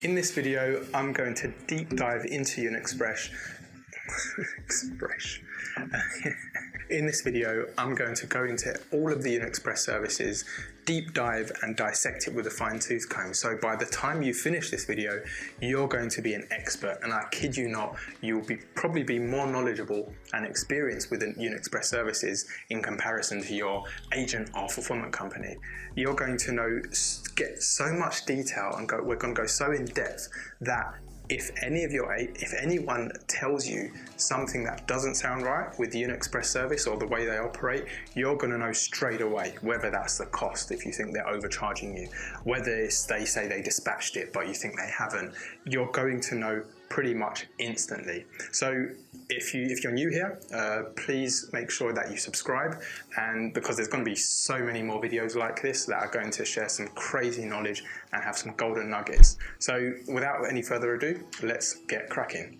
In this video, I'm going to deep dive into Yunexpress. In this video, I'm going to go into all of the Yunexpress services, deep dive and dissect it with a fine-tooth comb. So by the time you finish this video, you're going to be an expert, and I kid you not, you'll probably be more knowledgeable and experienced with Yunexpress services in comparison to your agent or fulfillment company. You're going to get so much detail, and we're going to go so in depth that if anyone tells you something that doesn't sound right with the Yunexpress service or the way they operate, you're going to know straight away, whether that's the cost, if you think they're overcharging you, whether it's they say they dispatched it but you think they haven't. You're going to know pretty much instantly. So if you're new here, please make sure that you subscribe, and because there's going to be so many more videos like this that are going to share some crazy knowledge and have some golden nuggets. So without any further ado, let's get cracking.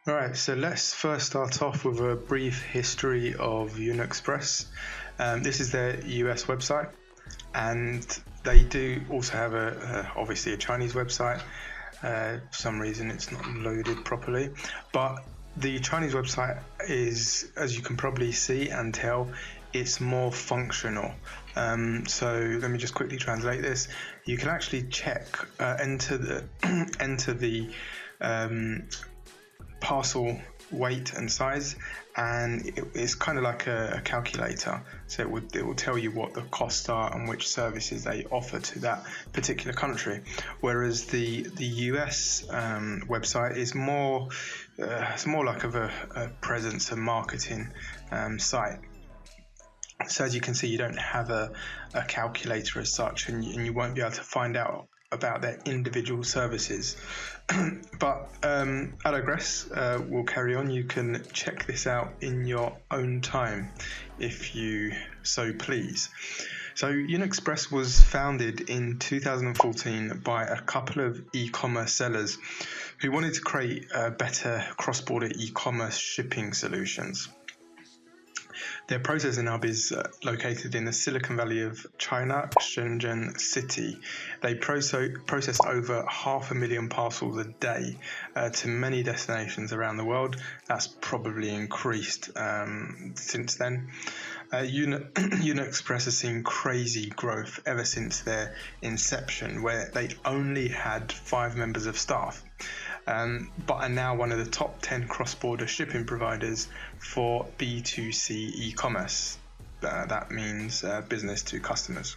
Alright, so let's first start off with a brief history of Yunexpress. This is their US website, and they do also have obviously a Chinese website. For some reason it's not loaded properly, but the Chinese website is, as you can probably see and tell, it's more functional. So let me just quickly translate this. You can actually check, enter the parcel weight and size, and it's kind of like a calculator, so it will tell you what the costs are and which services they offer to that particular country, whereas the US website is more it's more like of a presence and marketing site. So as you can see, you don't have a calculator as such, and you won't be able to find out about their individual services. But I digress. We'll carry on. You can check this out in your own time if you so please. So Yunexpress was founded in 2014 by a couple of e-commerce sellers who wanted to create better cross-border e-commerce shipping solutions. Their processing hub is located in the Silicon Valley of China, Shenzhen city. They process over 500,000 parcels a day to many destinations around the world. That's probably increased since then. Yunexpress has seen crazy growth ever since their inception, where they only had 5 members of staff. But are now one of the top 10 cross-border shipping providers for B2C e-commerce. That means business to customers.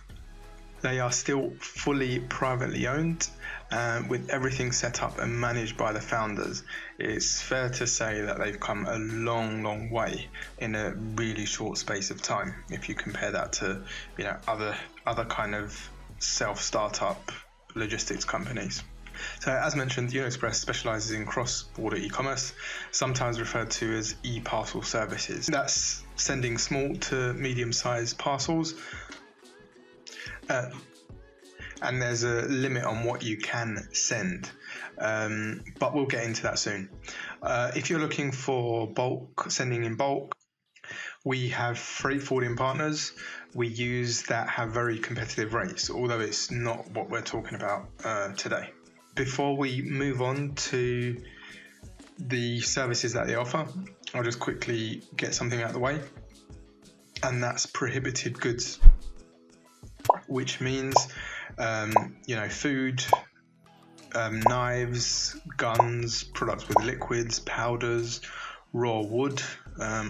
They are still fully privately owned, with everything set up and managed by the founders. It's fair to say that they've come a long way in a really short space of time, if you compare that to other kind of self-startup logistics companies. So as mentioned, Yunexpress specializes in cross-border e-commerce, sometimes referred to as e-parcel services. That's sending small to medium-sized parcels, and there's a limit on what you can send, but we'll get into that soon. If you're looking for sending in bulk, we have freight forwarding partners we use that have very competitive rates, although it's not what we're talking about today. Before we move on to the services that they offer, I'll just quickly get something out of the way, and that's prohibited goods, which means food, knives, guns, products with liquids, powders, raw wood,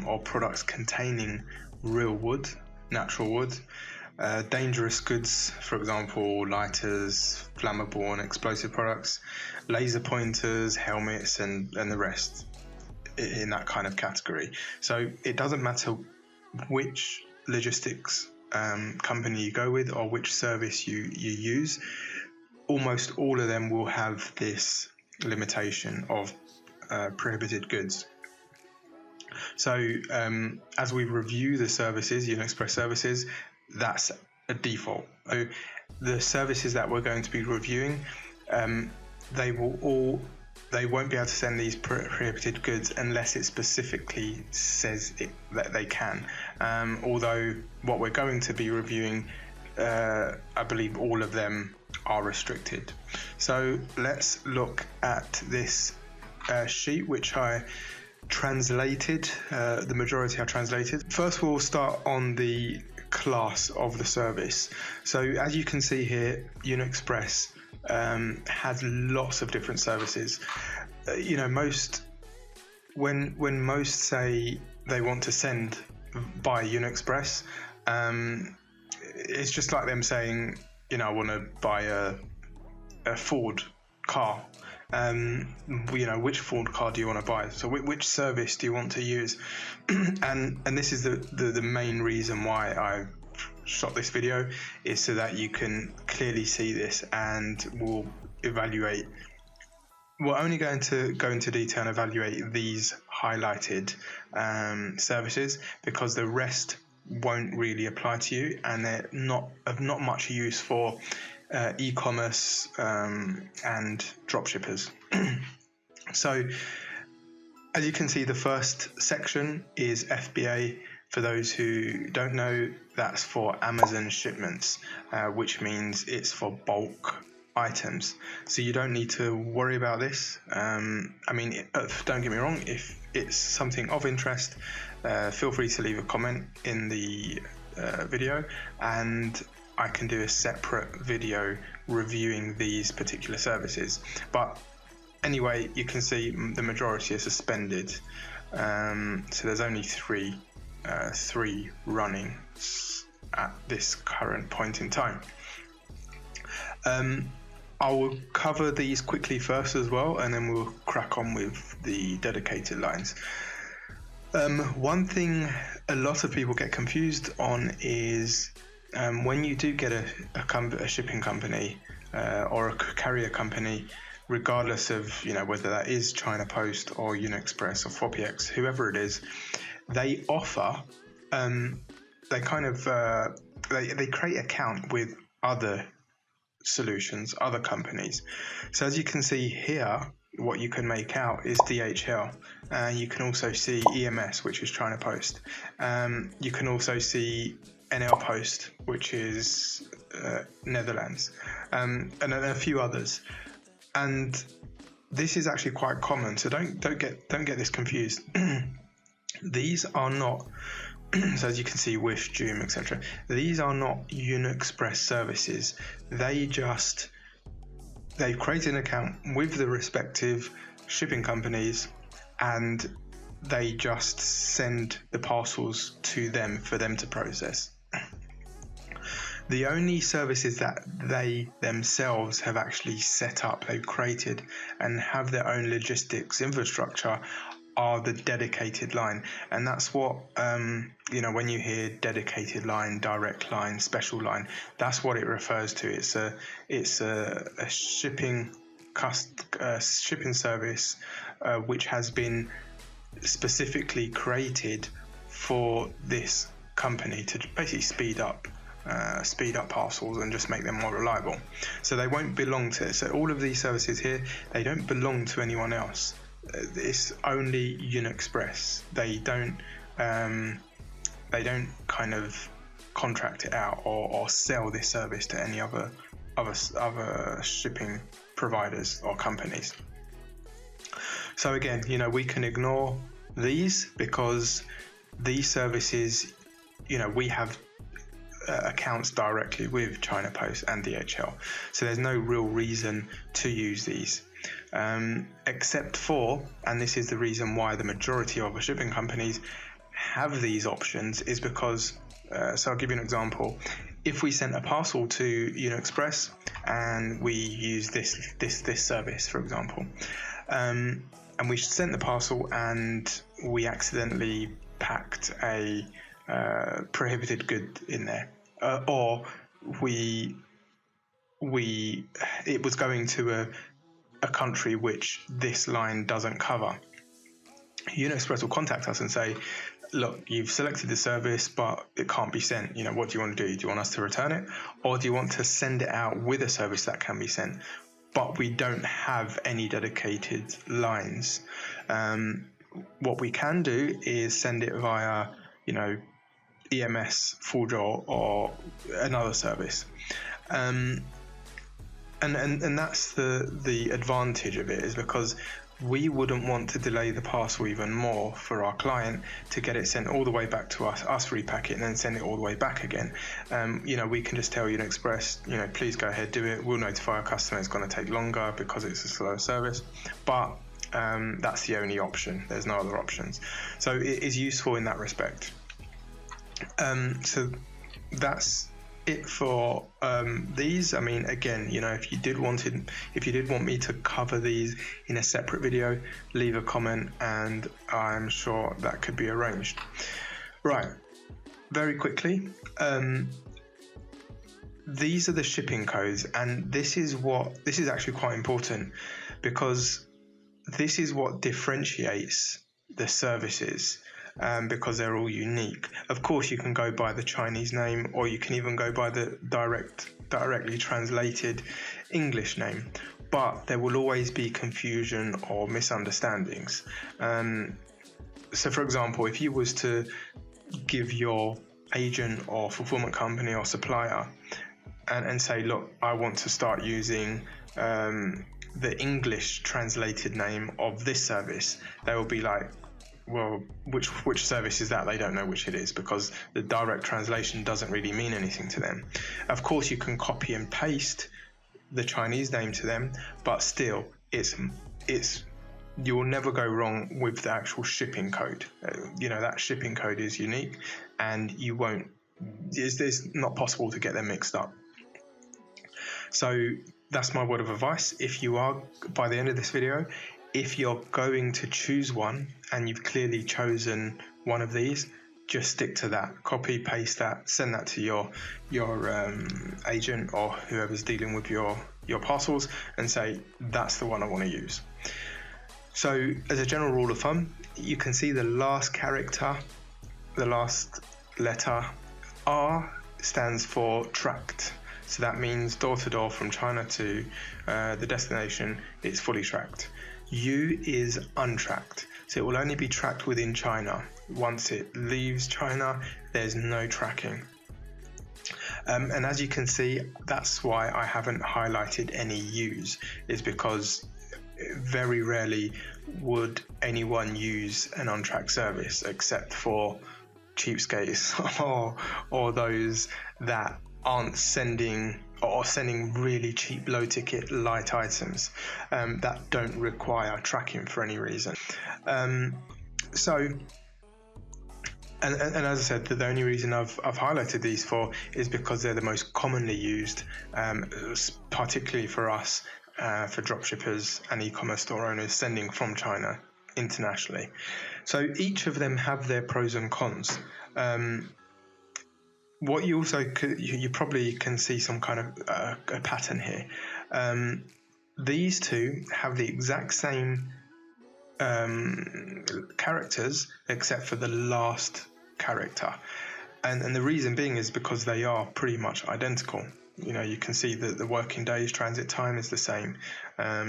or products containing real wood, natural wood. Dangerous goods, for example, lighters, flammable and explosive products, laser pointers, helmets, and the rest in that kind of category. So it doesn't matter which logistics company you go with or which service you use, almost all of them will have this limitation of prohibited goods. So as we review the services, Yunexpress services, that's a default. So the services that we're going to be reviewing, they will all they won't be able to send these prohibited goods unless it specifically says that they can. Although what we're going to be reviewing, I believe all of them are restricted. So let's look at this sheet, which I translated, the majority I translated. First we'll start on the class of the service. So as you can see here, Yunexpress has lots of different services. When most say they want to send by Yunexpress, it's just like them saying, I want to buy a Ford car. Which Ford car do you want to buy? So which service do you want to use? and this is the main reason why I shot this video, is so that you can clearly see this, and we'll evaluate. We're only going to go into detail and evaluate these highlighted services, because the rest won't really apply to you, and they're not of not much use for e-commerce and dropshippers. So as you can see, the first section is FBA. For those who don't know, that's for Amazon shipments, which means it's for bulk items. So you don't need to worry about this. Don't get me wrong, if it's something of interest, feel free to leave a comment in the video, and I can do a separate video reviewing these particular services. But anyway, you can see the majority are suspended. So there's only three running at this current point in time. I will cover these quickly first as well, and then we'll crack on with the dedicated lines. One thing a lot of people get confused on is when you do get a shipping company or a carrier company, regardless of whether that is China Post or Yunexpress or FOPX, whoever it is, they offer they create an account with other solutions, other companies. So as you can see here, what you can make out is DHL. You can also see EMS, which is China Post. You can also see NL Post, which is Netherlands, and a few others. And this is actually quite common, so don't get this confused. These are not, so as you can see, Wish, Joom, etc. These are not Yunexpress services. They've created an account with the respective shipping companies, and they just send the parcels to them for them to process. The only services that they themselves have actually set up, they've created and have their own logistics infrastructure, are the dedicated line. And that's what when you hear dedicated line, direct line, special line, that's what it refers to. It's a shipping service which has been specifically created for this company to basically speed up parcels and just make them more reliable. So they won't belong to, so all of these services here, they don't belong to anyone else. It's only Yunexpress. They don't kind of contract it out or sell this service to any other shipping providers or companies. So again, we can ignore these, because these services, we have accounts directly with China Post and DHL, so there's no real reason to use these, except for, and this is the reason why the majority of the shipping companies have these options, is because so I'll give you an example. If we sent a parcel to Yunexpress and we use this service, for example, and we sent the parcel and we accidentally packed a prohibited good in there, or it was going to a country which this line doesn't cover, Yunexpress will contact us and say, look, you've selected the service, but it can't be sent. What do you want to do? Do you want us to return it, or do you want to send it out with a service that can be sent? but we don't have any dedicated lines. What we can do is send it via, EMS, full draw, or another service. And that's the advantage of it, is because we wouldn't want to delay the parcel even more for our client to get it sent all the way back to us repack it and then send it all the way back again. We can just tell Yunexpress, please go ahead, do it. We'll notify our customer it's going to take longer because it's a slower service, but that's the only option. There's no other options. So it is useful in that respect. So that's it for these. I mean, again, if you did want me to cover these in a separate video, leave a comment and I'm sure that could be arranged. Right, very quickly, these are the shipping codes, and this is actually quite important, because this is what differentiates the services. Because they're all unique. Of course, you can go by the Chinese name, or you can even go by the directly translated English name, but there will always be confusion or misunderstandings. So for example, if you was to give your agent or fulfillment company or supplier and say, look, I want to start using the English translated name of this service, they will be like, well, which service is that? They don't know which it is, because the direct translation doesn't really mean anything to them. Of course, you can copy and paste the Chinese name to them, but still, you will never go wrong with the actual shipping code. That shipping code is unique, and it's not possible to get them mixed up. So that's my word of advice. If you are, by the end of this video, if you're going to choose one and you've clearly chosen one of these, just stick to that. Copy, paste that, send that to your agent or whoever's dealing with your parcels, and say, that's the one I want to use. So as a general rule of thumb, you can see the last character, the last letter, R, stands for tracked. So that means door to door from China to the destination, it's fully tracked. U is untracked, so it will only be tracked within China. Once it leaves China, there's no tracking. And as you can see, that's why I haven't highlighted any U's, is because very rarely would anyone use an untracked service, except for cheapskates or those that aren't sending really cheap, low ticket, light items that don't require tracking for any reason. And as I said, the only reason I've highlighted these for is because they're the most commonly used, particularly for us, for dropshippers and e-commerce store owners sending from China internationally. So each of them have their pros and cons. What you also you probably can see some kind of a pattern here. These two have the exact same characters except for the last character, and the reason being is because they are pretty much identical. You can see that the working days transit time is the same.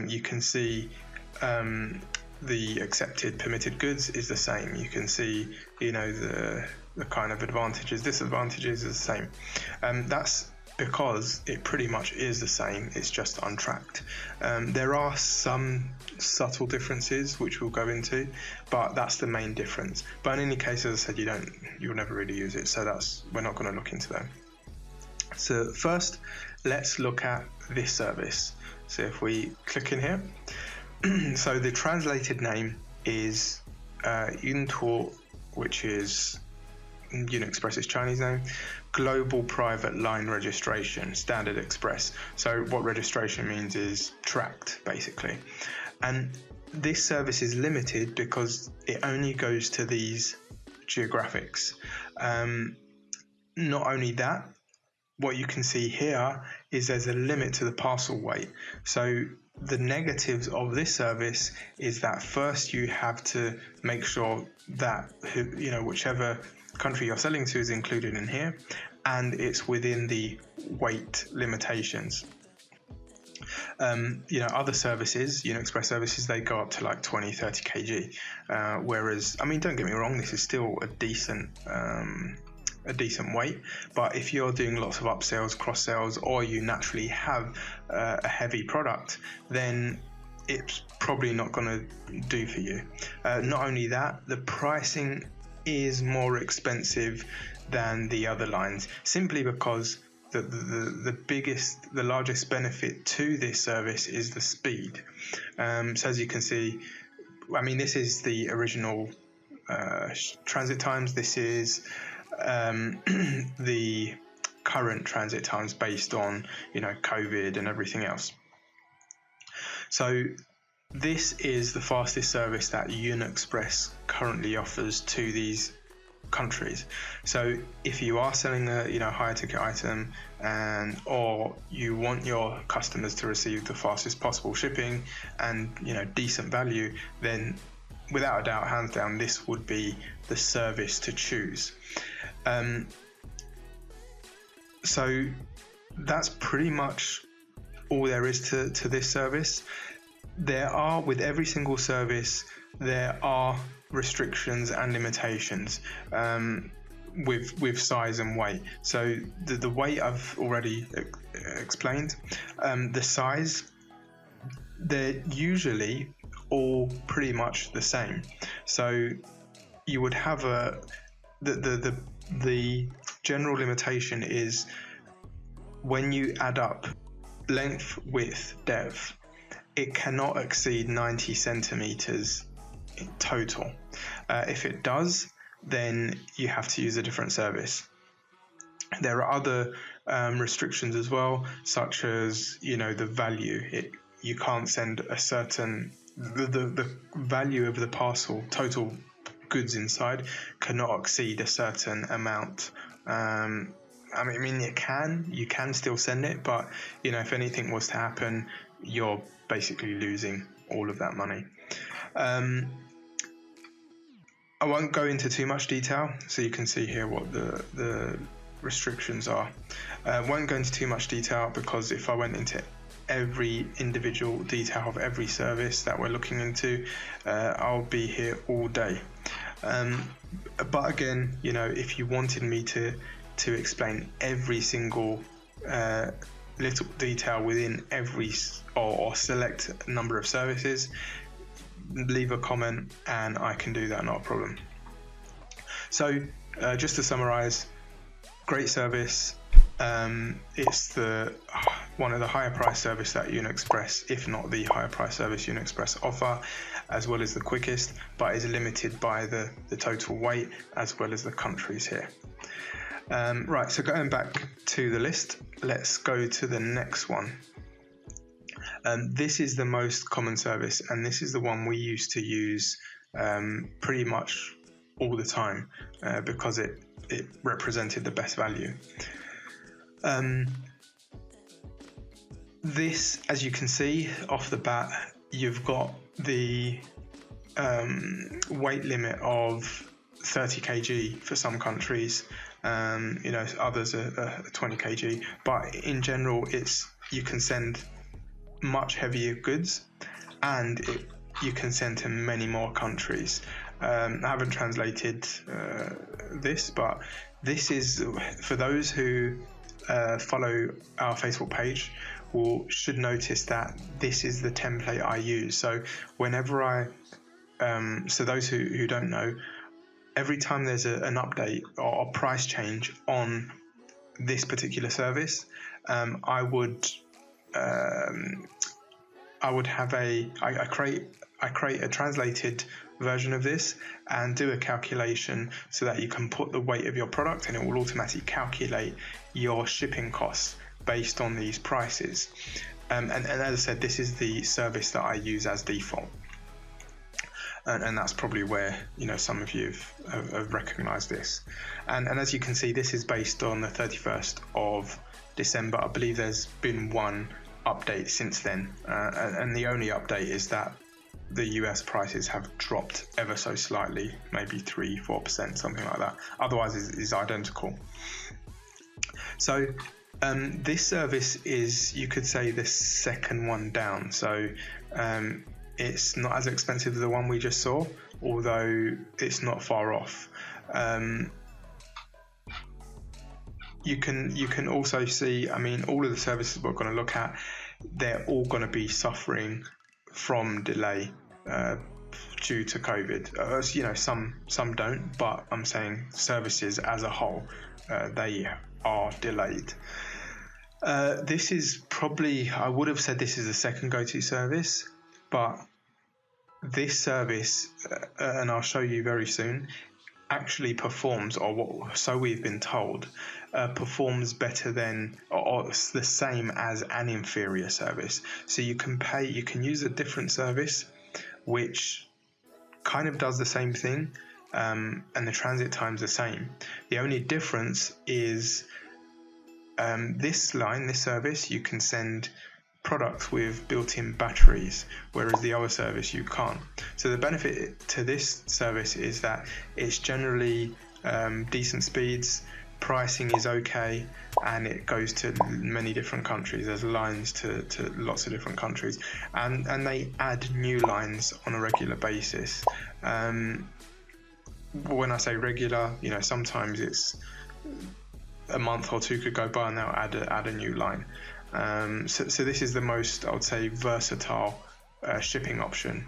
You can see the accepted permitted goods is the same. You can see the kind of advantages, disadvantages is the same. That's because it pretty much is the same, it's just untracked. There are some subtle differences which we'll go into, but that's the main difference. But in any case, as I said, you'll never really use it, so we're not going to look into that. So first, let's look at this service. So if we click in here, so the translated name is Yuntrack, which is Yunexpress's Chinese name, Global Private Line Registration, Standard Express. So what registration means is tracked, basically. And this service is limited because it only goes to these geographics. Not only that, what you can see here is there's a limit to the parcel weight. So the negatives of this service is that first you have to make sure that whichever country you're selling to is included in here, and it's within the weight limitations. Other services, Yunexpress services, they go up to like 20-30 kg, whereas, I mean, don't get me wrong, this is still a decent weight, but if you're doing lots of upsells, cross sales, or you naturally have a heavy product, then it's probably not going to do for you. Not only that, the pricing is more expensive than the other lines, simply because the largest benefit to this service is the speed. So as you can see, I mean, this is the original transit times. This is the current transit times based on COVID and everything else. So this is the fastest service that Yunexpress currently offers to these countries. So if you are selling a higher ticket item, or you want your customers to receive the fastest possible shipping and decent value, then without a doubt, hands down, this would be the service to choose. So that's pretty much all there is to this service. With every single service, there are restrictions and limitations with size and weight. So the weight I've already explained. The size, they're usually all pretty much the same. So you would have the general limitation is when you add up length, width, depth, it cannot exceed 90 centimeters in total. If it does, then you have to use a different service. There are other restrictions as well, such as the value. You can't send a certain the value of the parcel, total goods inside, cannot exceed a certain amount. I mean, you can still send it, but if anything was to happen, you're basically losing all of that money. I won't go into too much detail, so you can see here what the restrictions are. I won't go into too much detail because if I went into every individual detail of every service that we're looking into, I'll be here all day. But again, if you wanted me to explain every single little detail within every or select number of services, leave a comment and I can do that, not a problem. So just to summarize, great service. It's one of the higher price service that Yunexpress, if not the higher price service Yunexpress offer, as well as the quickest, but is limited by the total weight as well as the countries here. Right, so going back to the list, let's go to the next one. This is the most common service, and this is the one we used to use pretty much all the time because it represented the best value. This, as you can see off the bat, you've got the weight limit of 30 kg for some countries. Others are 20 kg, but in general, you can send much heavier goods, and you can send to many more countries. I haven't translated this, but this is for those who follow our Facebook page should notice that this is the template I use. So whenever so those who don't know, every time there's an update or a price change on this particular service, I create a translated version of this and do a calculation so that you can put the weight of your product and it will automatically calculate your shipping costs based on these prices. And as I said, this is the service that I use as default. And that's probably where some of you have recognized this. And as you can see, this is based on the 31st of December. I believe there's been one update since then, and the only update is that the US prices have dropped ever so slightly, maybe 3-4%, something like that. Otherwise is identical. So This service is, you could say, the second one down. So it's not as expensive as the one we just saw, although it's not far off. You can also see, I mean, all of the services we're going to look at, they're all going to be suffering from delay due to COVID. You know, some don't, but I'm saying services as a whole, they are delayed. This is probably, I would have said this is the second go-to service, but this service, and I'll show you very soon, actually performs, or what, so we've been told, performs better than, or the same as an inferior service. So you can use a different service which kind of does the same thing, and the transit time's the same. The only difference is this service, you can send products with built-in batteries, whereas the other service you can't. So the benefit to this service is that it's generally decent speeds, pricing is okay, and it goes to many different countries. There's lines to lots of different countries, and they add new lines on a regular basis. When I say regular, you know, sometimes it's a month or two could go by and they'll add a new line. So this is the most, I would say, versatile shipping option.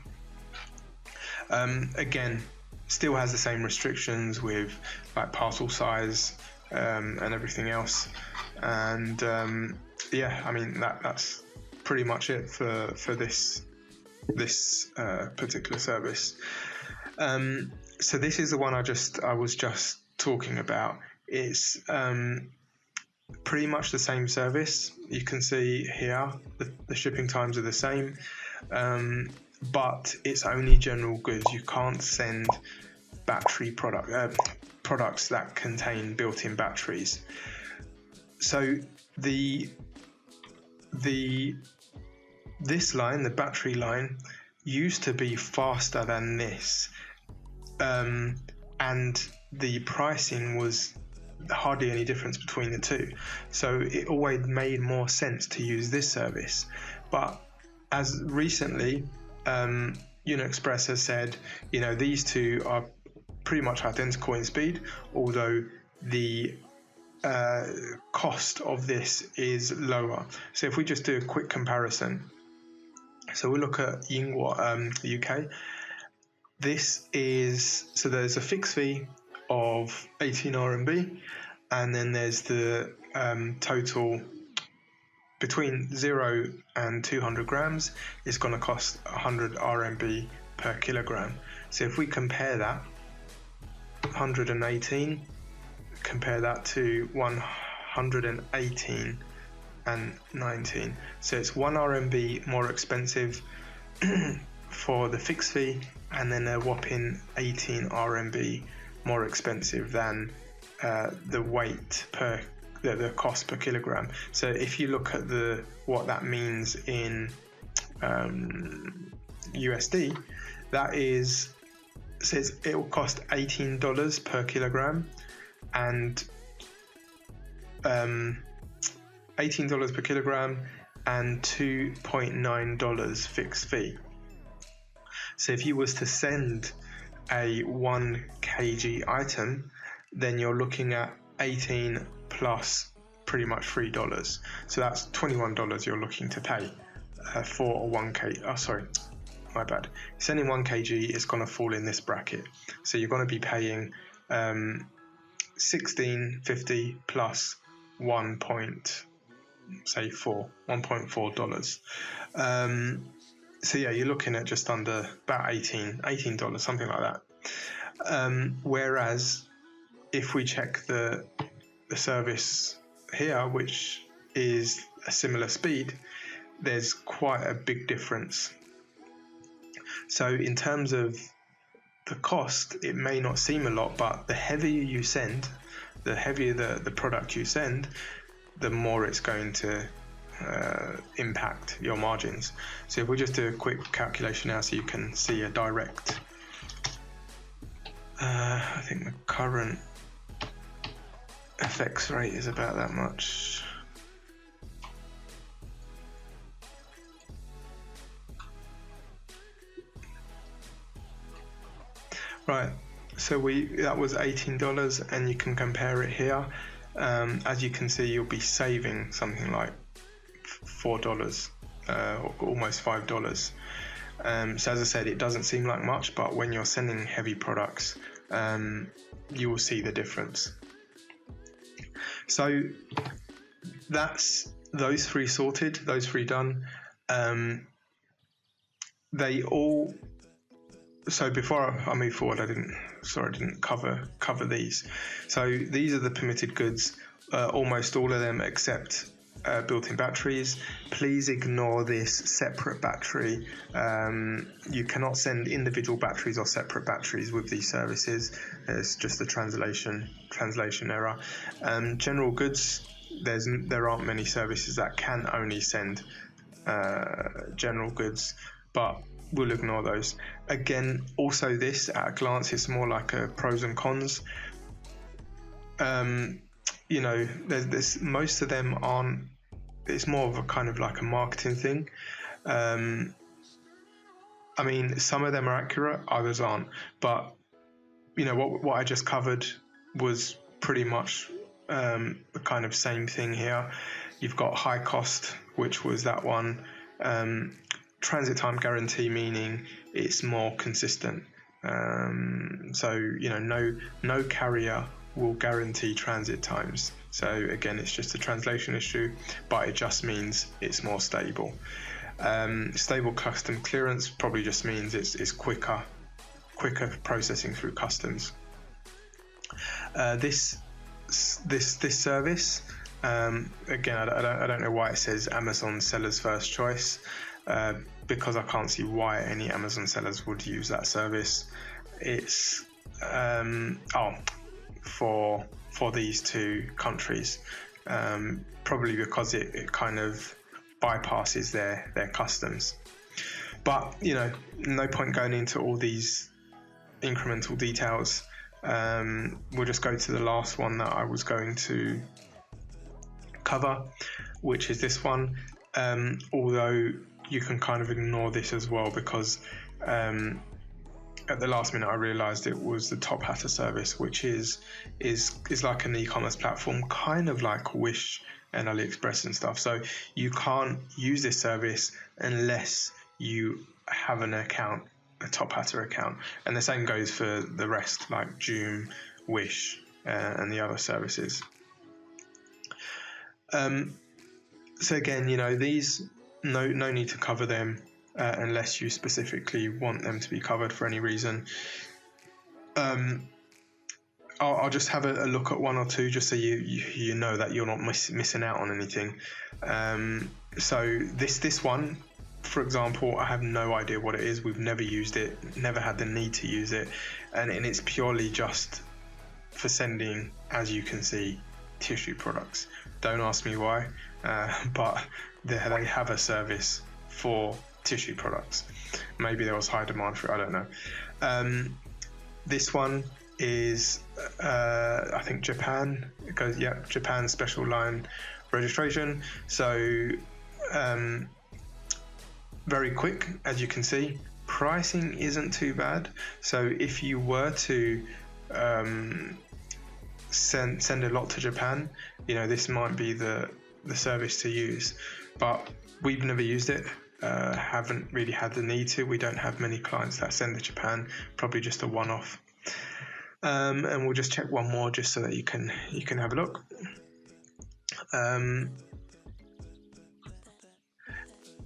Again, still has the same restrictions with like parcel size and everything else. And yeah, I mean that's pretty much it for this particular service. So this is the one I was just talking about. It's pretty much the same service. You can see here the shipping times are the same, but it's only general goods. You can't send battery products that contain built-in batteries. So this line, the battery line, used to be faster than this, and the pricing was hardly any difference between the two, so it always made more sense to use this service. But as recently, Yunexpress has said, you know, these two are pretty much identical in speed, although the cost of this is lower. So if we just do a quick comparison, so we'll look at UK. This is, so there's a fixed fee of 18 RMB, and then there's the total between 0 and 200 grams is going to cost 100 RMB per kilogram. So if we compare that 118, compare that to 118 and 19, so it's 1 RMB more expensive for the fixed fee, and then a whopping 18 RMB more expensive than the weight the cost per kilogram. So if you look at what that means in USD, that is, says it will cost $18 per kilogram, and $18 per kilogram and $2.9 fixed fee. So if you was to send a 1 kg item, then you're looking at 18 plus pretty much $3. So that's $21 you're looking to pay for a 1 kg. Oh, sorry, my bad. Sending 1 kg is going to fall in this bracket. So you're going to be paying $16.50 plus $1.4. So yeah, you're looking at just under about $18, something like that. Whereas if we check the service here, which is a similar speed, there's quite a big difference. So in terms of the cost, it may not seem a lot, but the heavier you send, the heavier the product you send, the more it's going to impact your margins. So if we just do a quick calculation now so you can see a direct, I think the current FX rate is about that much. Right, so that was $18, and you can compare it here. As you can see, you'll be saving something like $4, almost $5. So as I said, it doesn't seem like much, but when you're sending heavy products, you will see the difference. So that's those three sorted, those three done. So before I move forward, I didn't cover these. So these are the permitted goods, almost all of them except built-in batteries. Please ignore this separate battery. You cannot send individual batteries or separate batteries with these services. It's just a translation error. General goods, there aren't many services that can only send general goods, but we'll ignore those. Again, also this at a glance, it's more like a pros and cons. There's most of them aren't. It's more of a kind of like a marketing thing. I mean, some of them are accurate, others aren't. But what I just covered was pretty much the kind of same thing here. You've got high cost, which was that one. Transit time guarantee, meaning it's more consistent. So no carrier will guarantee transit times. So again, it's just a translation issue, but it just means it's more stable. Stable custom clearance probably just means it's quicker processing through customs. This service, again, I don't know why it says Amazon seller's first choice, because I can't see why any Amazon sellers would use that service. It's for these two countries, probably because it kind of bypasses their customs. But no point going into all these incremental details. We'll just go to the last one that I was going to cover, which is this one. Although you can kind of ignore this as well, because at the last minute I realized it was the Top Hatter service, which is like an e-commerce platform, kind of like Wish and AliExpress and stuff. So you can't use this service unless you have an account, a Top Hatter account, and the same goes for the rest, like Joom, Wish, and the other services. So again, these no need to cover them unless you specifically want them to be covered for any reason. I'll just have a look at one or two, just so you know that you're not missing out on anything. So this one, for example, I have no idea what it is. We've never used it, never had the need to use it, and it's purely just for sending, as you can see, tissue products. Don't ask me why, but they have a service for tissue products. Maybe there was high demand for it, I don't know. This one is I think Japan. It goes, Japan special line registration. So very quick, as you can see. Pricing isn't too bad. So if you were to send a lot to Japan, this might be the service to use. But we've never used it. Haven't really had the need to. We don't have many clients that send to Japan. Probably just a one-off. And we'll just check one more just so that you can have a look.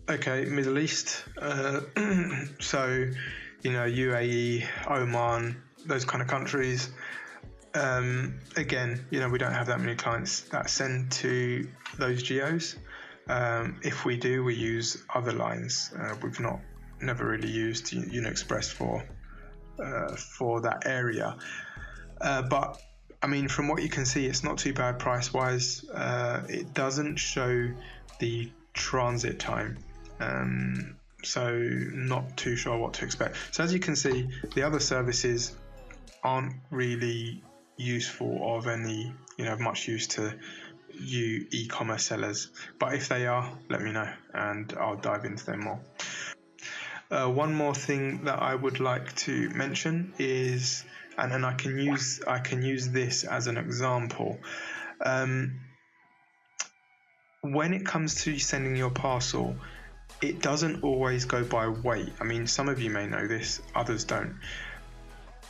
Okay, Middle East. So UAE, Oman, those kind of countries. Again, we don't have that many clients that send to those geos. If we do, we use other lines. We've never really used Yunexpress for that area. But I mean, from what you can see, it's not too bad price-wise. It doesn't show the transit time, so not too sure what to expect. So as you can see, the other services aren't really useful of any, much use to you e-commerce sellers. But if they are, let me know and I'll dive into them more. One more thing that I would like to mention is, and I can use this as an example. When it comes to sending your parcel, it doesn't always go by weight. I mean, some of you may know this, others don't.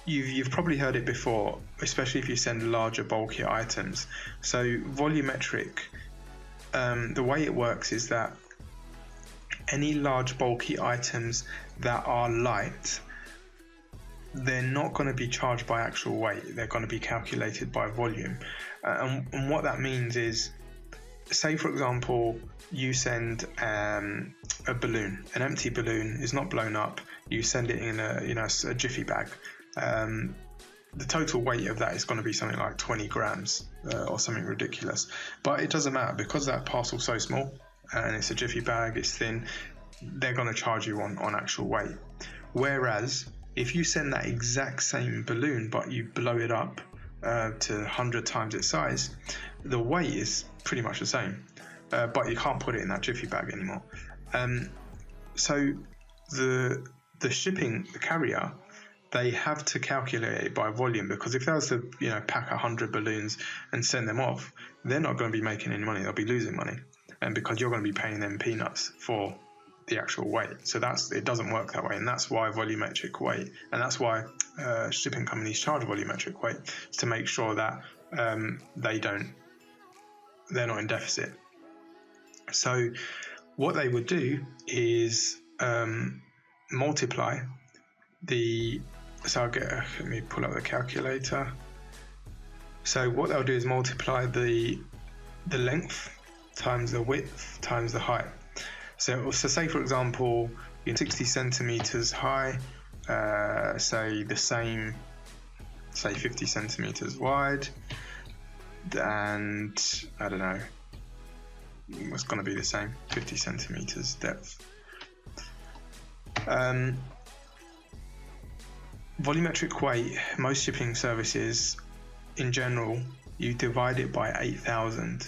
You've probably heard it before, especially if you send larger, bulkier items. So volumetric, the way it works is that any large, bulky items that are light, they're not going to be charged by actual weight. They're going to be calculated by volume. And what that means is, say for example, you send a balloon, an empty balloon is not blown up. You send it in a jiffy bag. The total weight of that is going to be something like 20 grams or something ridiculous. But it doesn't matter, because that parcel's so small and it's a jiffy bag, it's thin, they're going to charge you on actual weight. Whereas if you send that exact same balloon but you blow it up to 100 times its size, the weight is pretty much the same, but you can't put it in that jiffy bag anymore. So the shipping, the carrier, they have to calculate it by volume, because if they was to pack 100 balloons and send them off, they're not going to be making any money, they'll be losing money, and because you're going to be paying them peanuts for the actual weight. So it doesn't work that way, and that's why volumetric weight, and that's why shipping companies charge volumetric weight, is to make sure that they're not in deficit. So what they would do is multiply the, let me pull up the calculator. So what they'll do is multiply the length times the width times the height. So say for example, you're 60 centimeters high, say 50 centimeters wide, and I don't know, it's going to be the same, 50 centimeters depth. Volumetric weight, most shipping services in general, you divide it by 8,000.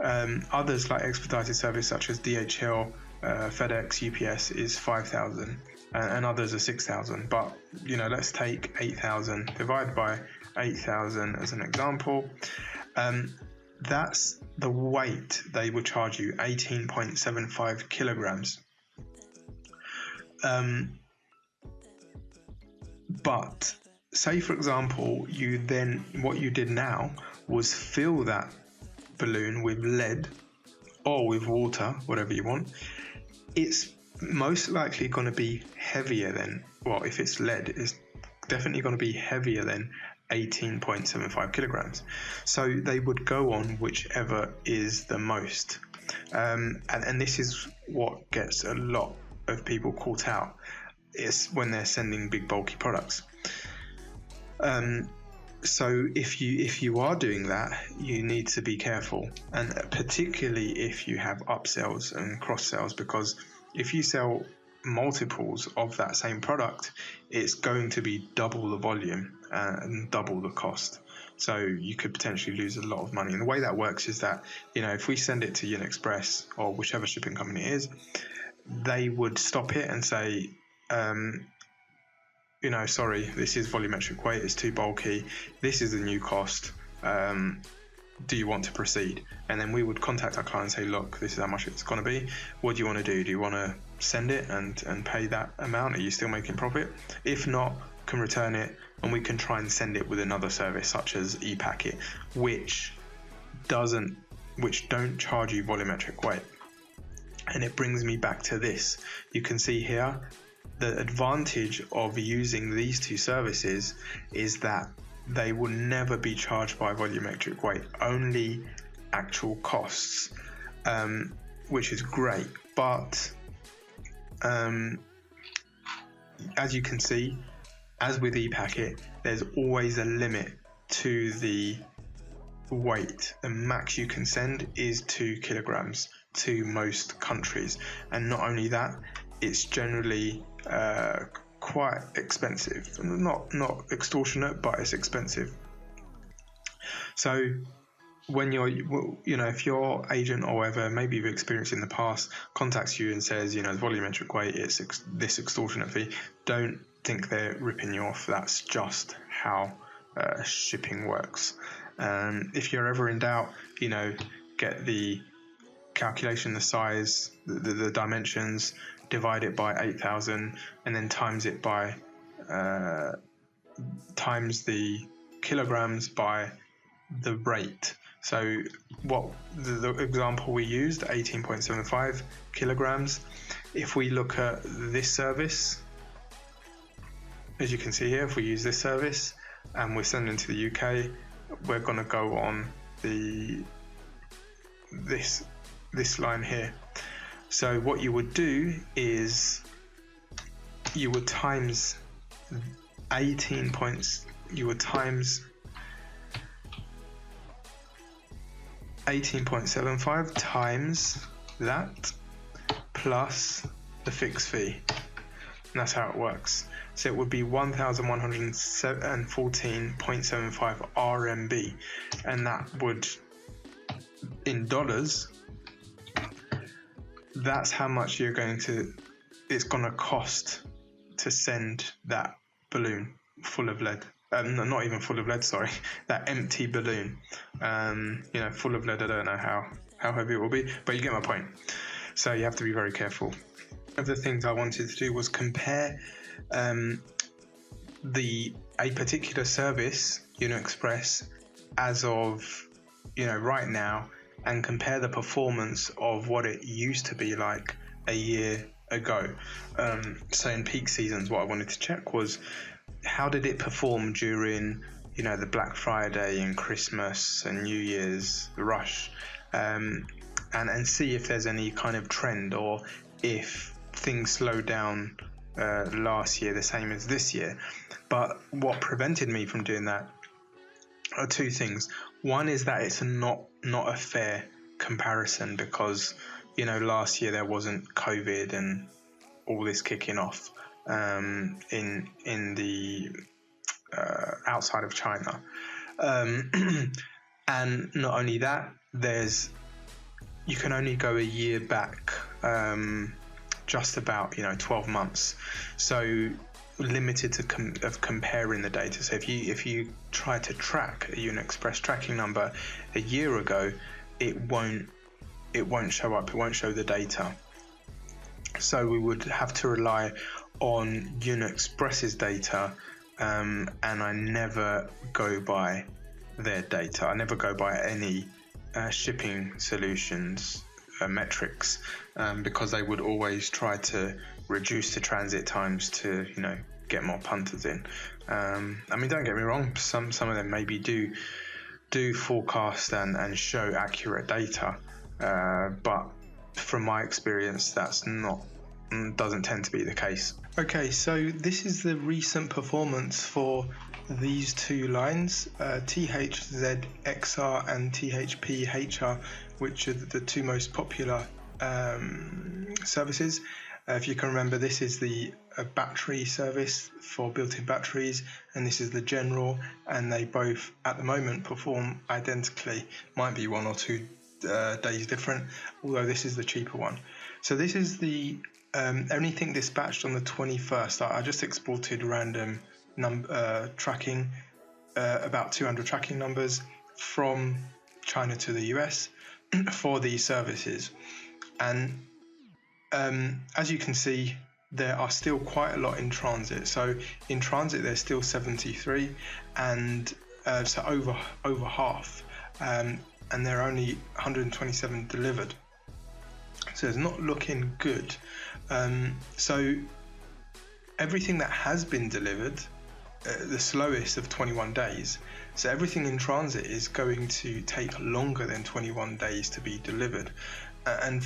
Others like expedited service such as DHL, FedEx, UPS is 5,000, and others are 6,000. But let's take 8,000, divide by 8,000 as an example. That's the weight they will charge you, 18.75 kilograms. But say for example, what you did now was fill that balloon with lead or with water, whatever you want. It's most likely going to be heavier than, well, if it's lead, it's definitely going to be heavier than 18.75 kilograms. So they would go on whichever is the most. And this is what gets a lot of people caught out. It's when they're sending big bulky products. So if you are doing that, you need to be careful, and particularly if you have upsells and cross sales, because if you sell multiples of that same product, it's going to be double the volume and double the cost. So you could potentially lose a lot of money. And the way that works is that, if we send it to Yunexpress or whichever shipping company it is, they would stop it and say, sorry, this is volumetric weight, it's too bulky, this is the new cost, do you want to proceed? And then we would contact our client and say, look, this is how much it's going to be, what do you want to do? Do you want to send it and pay that amount? Are you still making profit? If not, can return it, and we can try and send it with another service such as ePacket, which don't charge you volumetric weight. And it brings me back to this. You can see here, the advantage of using these two services is that they will never be charged by volumetric weight, only actual costs, which is great. But as you can see, as with ePacket, there's always a limit to the weight. The max you can send is 2 kilograms to most countries, and not only that, it's generally quite expensive. Not extortionate, but it's expensive. So when if your agent or whatever, maybe you've experienced in the past, contacts you and says, volumetric weight, it's this extortionate fee, don't think they're ripping you off. That's just how shipping works. If you're ever in doubt, get the calculation, the size, the dimensions, divide it by 8,000, and then times it by times the kilograms by the rate. So what the example we used, 18.75 kilograms. If we look at this service, as you can see here, if we use this service and we're sending to the UK, we're going to go on this line here. So what you would do is you would times 18.75 times that plus the fixed fee. And that's how it works. So it would be 1,114.75 RMB, and that would, in dollars, that's how much it's going to cost to send that balloon full of lead. Not even full of lead, sorry, that empty balloon. Full of lead, I don't know how heavy it will be, but you get my point. So you have to be very careful. One of the things I wanted to do was compare a particular service, Yunexpress, as of right now, and compare the performance of what it used to be like a year ago. So in peak seasons, what I wanted to check was, how did it perform during the Black Friday and Christmas and New Year's rush, and see if there's any kind of trend, or if things slowed down last year the same as this year. But what prevented me from doing that are two things. One is that it's not a fair comparison, because last year there wasn't COVID and all this kicking off in the outside of China, and not only that, you can only go a year back, just about 12 months, so limited to comparing the data. So if you try to track a Yunexpress tracking number a year ago, it won't show up. It won't show the data. So we would have to rely on Yunexpress's data, and I never go by their data. I never go by any shipping solutions metrics, because they would always try to reduce the transit times to get more punters in. Don't get me wrong, some of them maybe do forecast and show accurate data, but from my experience, doesn't tend to be the case. Okay, so this is the recent performance for these two lines, THZXR and THPHR, which are the two most popular services. If you can remember, this is the battery service for built-in batteries, and this is the general, and they both at the moment perform identically. Might be 1 or 2 days different, although this is the cheaper one. So this is the anything dispatched on the 21st. I just exported random tracking, about 200 tracking numbers from China to the US for these services, and as you can see, there are still quite a lot in transit. So in transit there's still 73, and so over half, and there are only 127 delivered. So it's not looking good. So everything that has been delivered, the slowest of 21 days. So everything in transit is going to take longer than 21 days to be delivered. And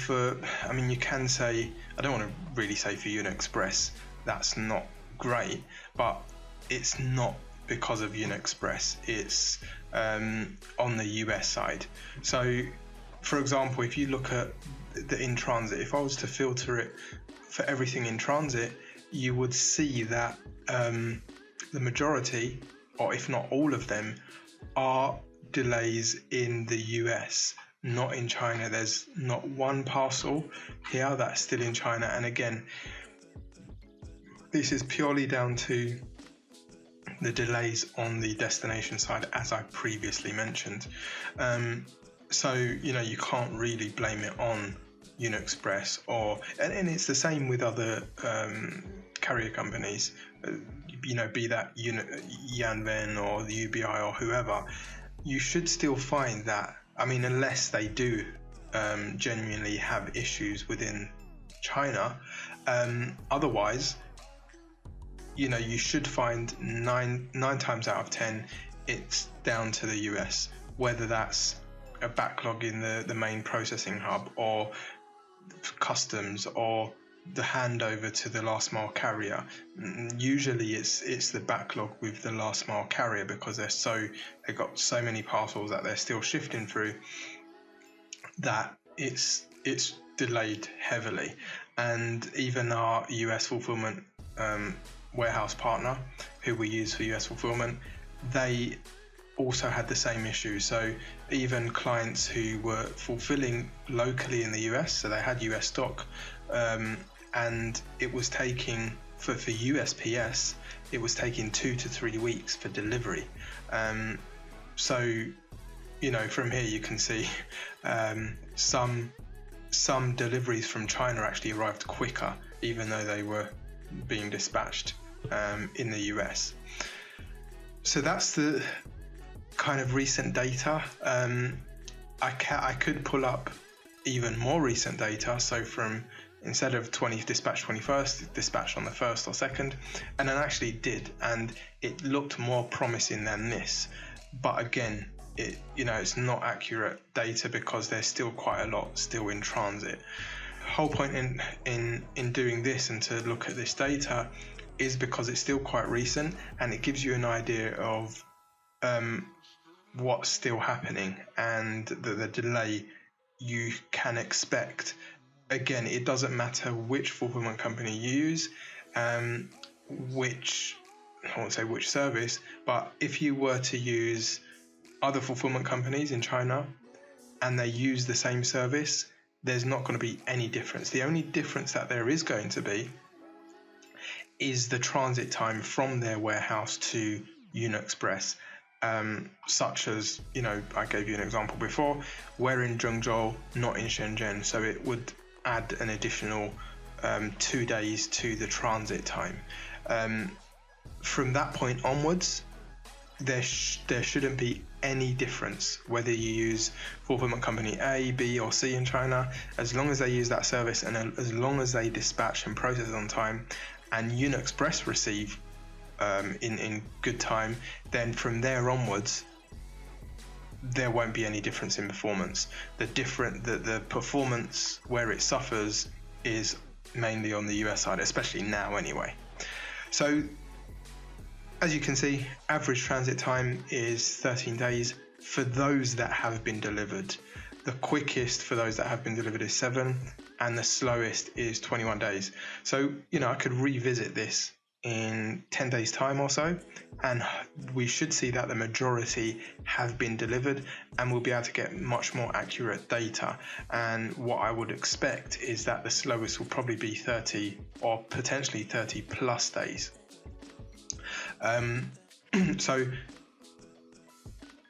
you can say, I don't want to really say for Yunexpress that's not great, but it's not because of Yunexpress, it's on the US side. So for example, if you look at the in transit, if I was to filter it for everything in transit, you would see that the majority, or if not all of them, are delays in the US, not in China. There's not one parcel here that's still in China. And again, this is purely down to the delays on the destination side, as I previously mentioned. So, you can't really blame it on Yunexpress, and it's the same with other carrier companies, be that Yanven or the UBI or whoever. You should still find that, unless they do genuinely have issues within China, otherwise, you should find nine times out of 10 it's down to the US, whether that's a backlog in the main processing hub, or customs, or the handover to the last mile carrier. Usually it's the backlog with the last mile carrier, because they've got so many parcels that they're still shifting through, that it's delayed heavily. And even our US fulfillment warehouse partner, who we use for US fulfillment, they also had the same issue. So even clients who were fulfilling locally in the US, so they had US stock, and it was taking for USPS, it was taking 2 to 3 weeks for delivery. So from here you can see some deliveries from China actually arrived quicker, even though they were being dispatched in the US. So that's the kind of recent data. I could pull up even more recent data, so from instead of dispatch 21st, dispatch on the 1st or 2nd, and I actually did, and it looked more promising than this. But again, it's not accurate data, because there's still quite a lot still in transit. Whole point in doing this and to look at this data is because it's still quite recent, and it gives you an idea of what's still happening and the delay you can expect. Again, it doesn't matter which fulfillment company you use, I won't say which service, but if you were to use other fulfillment companies in China and they use the same service, there's not going to be any difference. The only difference that there is going to be is the transit time from their warehouse to Yunexpress. Such as, I gave you an example before, we're in Zhengzhou, not in Shenzhen, so it would add an additional 2 days to the transit time. From that point onwards, there shouldn't be any difference whether you use fulfillment company A, B or C in China, as long as they use that service and as long as they dispatch and process on time, and Yunexpress receive in good time, then from there onwards there won't be any difference in performance. The performance where it suffers is mainly on the US side, especially now anyway. So as you can see, average transit time is 13 days for those that have been delivered. The quickest for those that have been delivered is 7, and the slowest is 21 days. So, I could revisit this in 10 days time or so, and we should see that the majority have been delivered, and we'll be able to get much more accurate data. And what I would expect is that the slowest will probably be 30 or potentially 30 plus days. So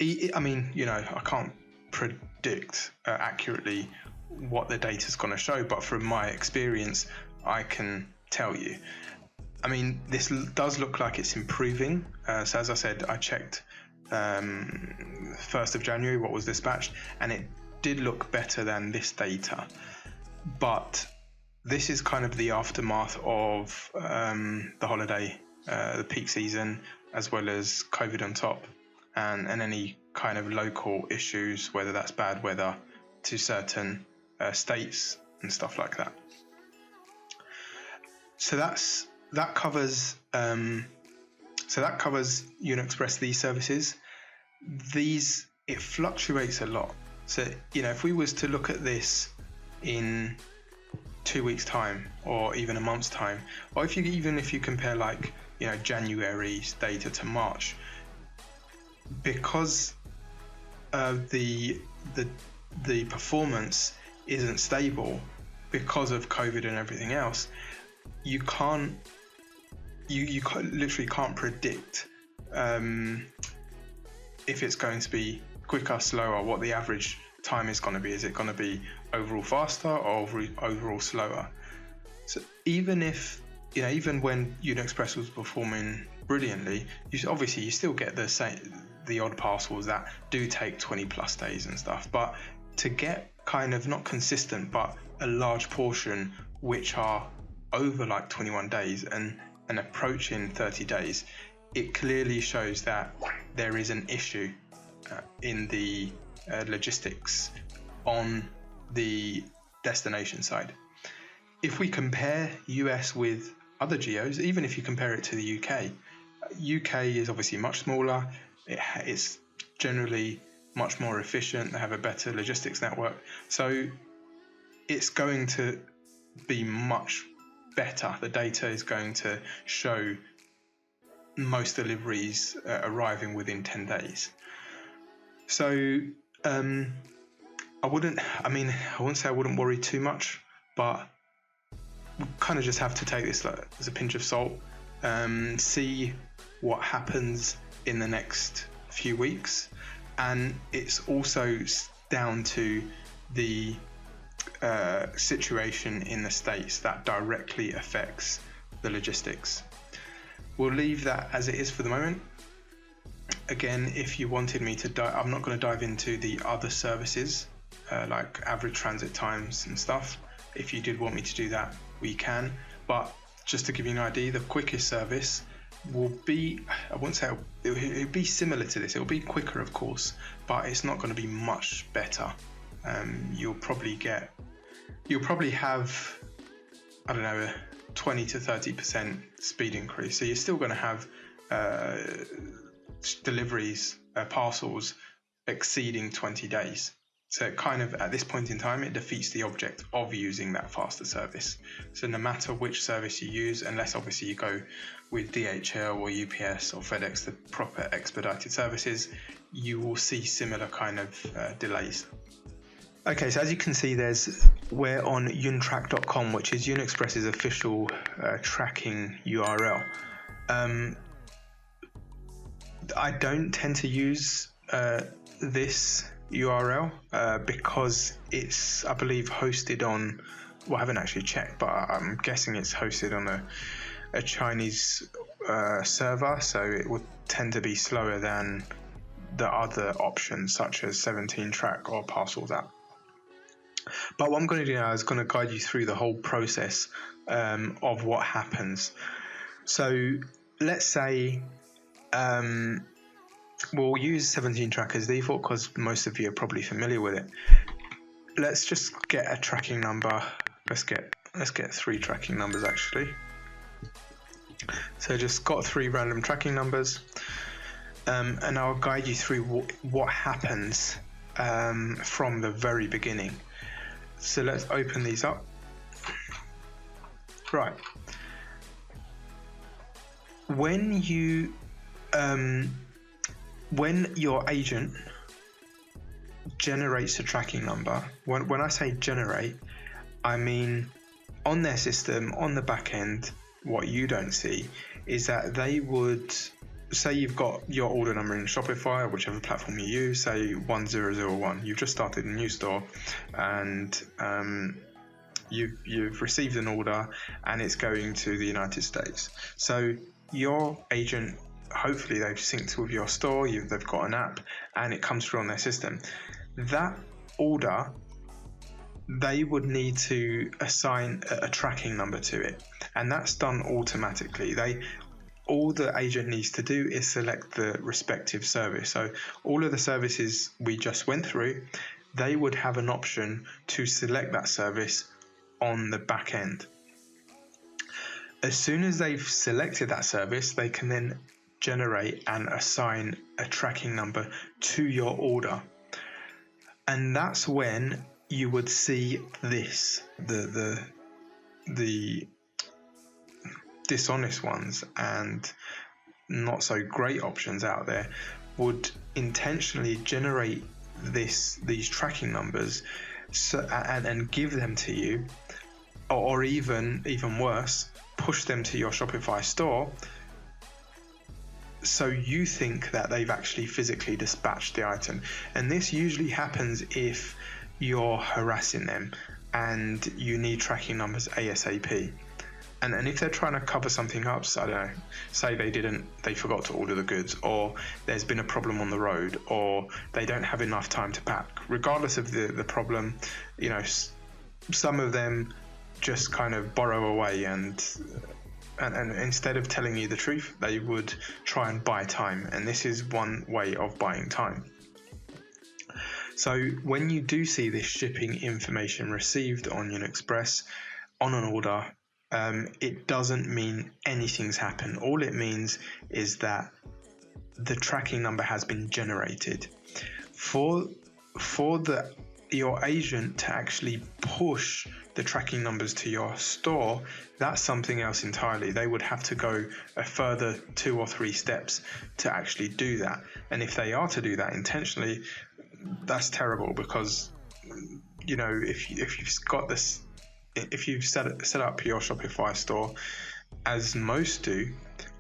I can't predict accurately what the data is going to show, but from my experience I can tell you. This does look like it's improving. So as I said, I checked 1st of January what was dispatched, and it did look better than this data. But this is kind of the aftermath of the holiday, the peak season, as well as COVID on top, and any kind of local issues, whether that's bad weather to certain states and stuff like that. So that covers Yunexpress, these services. It fluctuates a lot. So if we was to look at this in 2 weeks time, or even a month's time, or if you compare January's data to March, because the performance isn't stable because of COVID and everything else, you literally can't predict if it's going to be quicker, slower, what the average time is going to be. Is it going to be overall faster or overall slower? So even when Yunexpress was performing brilliantly, you still get the odd parcels that do take 20 plus days and stuff, but to get kind of not consistent but a large portion which are over like 21 days and approaching 30 days, it clearly shows that there is an issue in the logistics on the destination side. If we compare US with other geos, even if you compare it to the UK is obviously much smaller. It's generally much more efficient. They have a better logistics network, so it's going to be much better. The data is going to show most deliveries arriving within 10 days. So I wouldn't say I wouldn't worry too much, but we kind of just have to take this as a pinch of salt, see what happens in the next few weeks. And it's also down to the situation in the States that directly affects the logistics. We'll leave that as it is for the moment. Again, if you wanted me to I'm not going to dive into the other services like average transit times and stuff. If you did want me to do that, we can. But just to give you an idea, the quickest service will be, I wouldn't say it'll be similar to this. It'll be quicker, of course, but it's not going to be much better. You'll probably have, I don't know, a 20 to 30% speed increase. So you're still going to have deliveries, parcels exceeding 20 days. So it kind of, at this point in time, it defeats the object of using that faster service. So no matter which service you use, unless obviously you go with DHL or UPS or FedEx, the proper expedited services, you will see similar kind of delays. Okay, so as you can see, we're on Yuntrack.com, which is Yunexpress's official tracking URL. I don't tend to use this URL because it's, I believe, hosted on, well, I haven't actually checked, but I'm guessing it's hosted on a Chinese server, so it would tend to be slower than the other options such as 17Track or Parcelsapp. But what I'm going to do now is going to guide you through the whole process of what happens. So let's say we'll use 17Track as default because most of you are probably familiar with it. Let's just get a tracking number. Let's get 3 tracking numbers actually. So just got 3 random tracking numbers, and I'll guide you through what happens from the very beginning. So let's open these up. Right. When your agent generates a tracking number, when I say generate, I mean on their system, on the back end, what you don't see is that they would say you've got your order number in Shopify or whichever platform you use, say 1001. You've just started a new store and you've received an order and it's going to the United States. So your agent, hopefully they've synced with your store, they've got an app and it comes through on their system. That order, they would need to assign a tracking number to it, and that's done automatically. All the agent needs to do is select the respective service. So all of the services we just went through, they would have an option to select that service on the back end. As soon as they've selected that service, they can then generate and assign a tracking number to your order. And that's when you would see this, the dishonest ones and not so great options out there would intentionally generate these tracking numbers and give them to you, or even worse, push them to your Shopify store, so you think that they've actually physically dispatched the item. And this usually happens if you're harassing them and you need tracking numbers ASAP. And if they're trying to cover something up, so I don't know, say they forgot to order the goods, or there's been a problem on the road, or they don't have enough time to pack, regardless of the problem, some of them just kind of borrow away and instead of telling you the truth, they would try and buy time. And this is one way of buying time. So when you do see this shipping information received on Yunexpress on an order, it doesn't mean anything's happened. All it means is that the tracking number has been generated. For your agent to actually push the tracking numbers to your store, that's something else entirely. They would have to go a further 2 or 3 steps to actually do that. And if they are to do that intentionally, that's terrible, because if you've got this, if you've set up your Shopify store, as most do,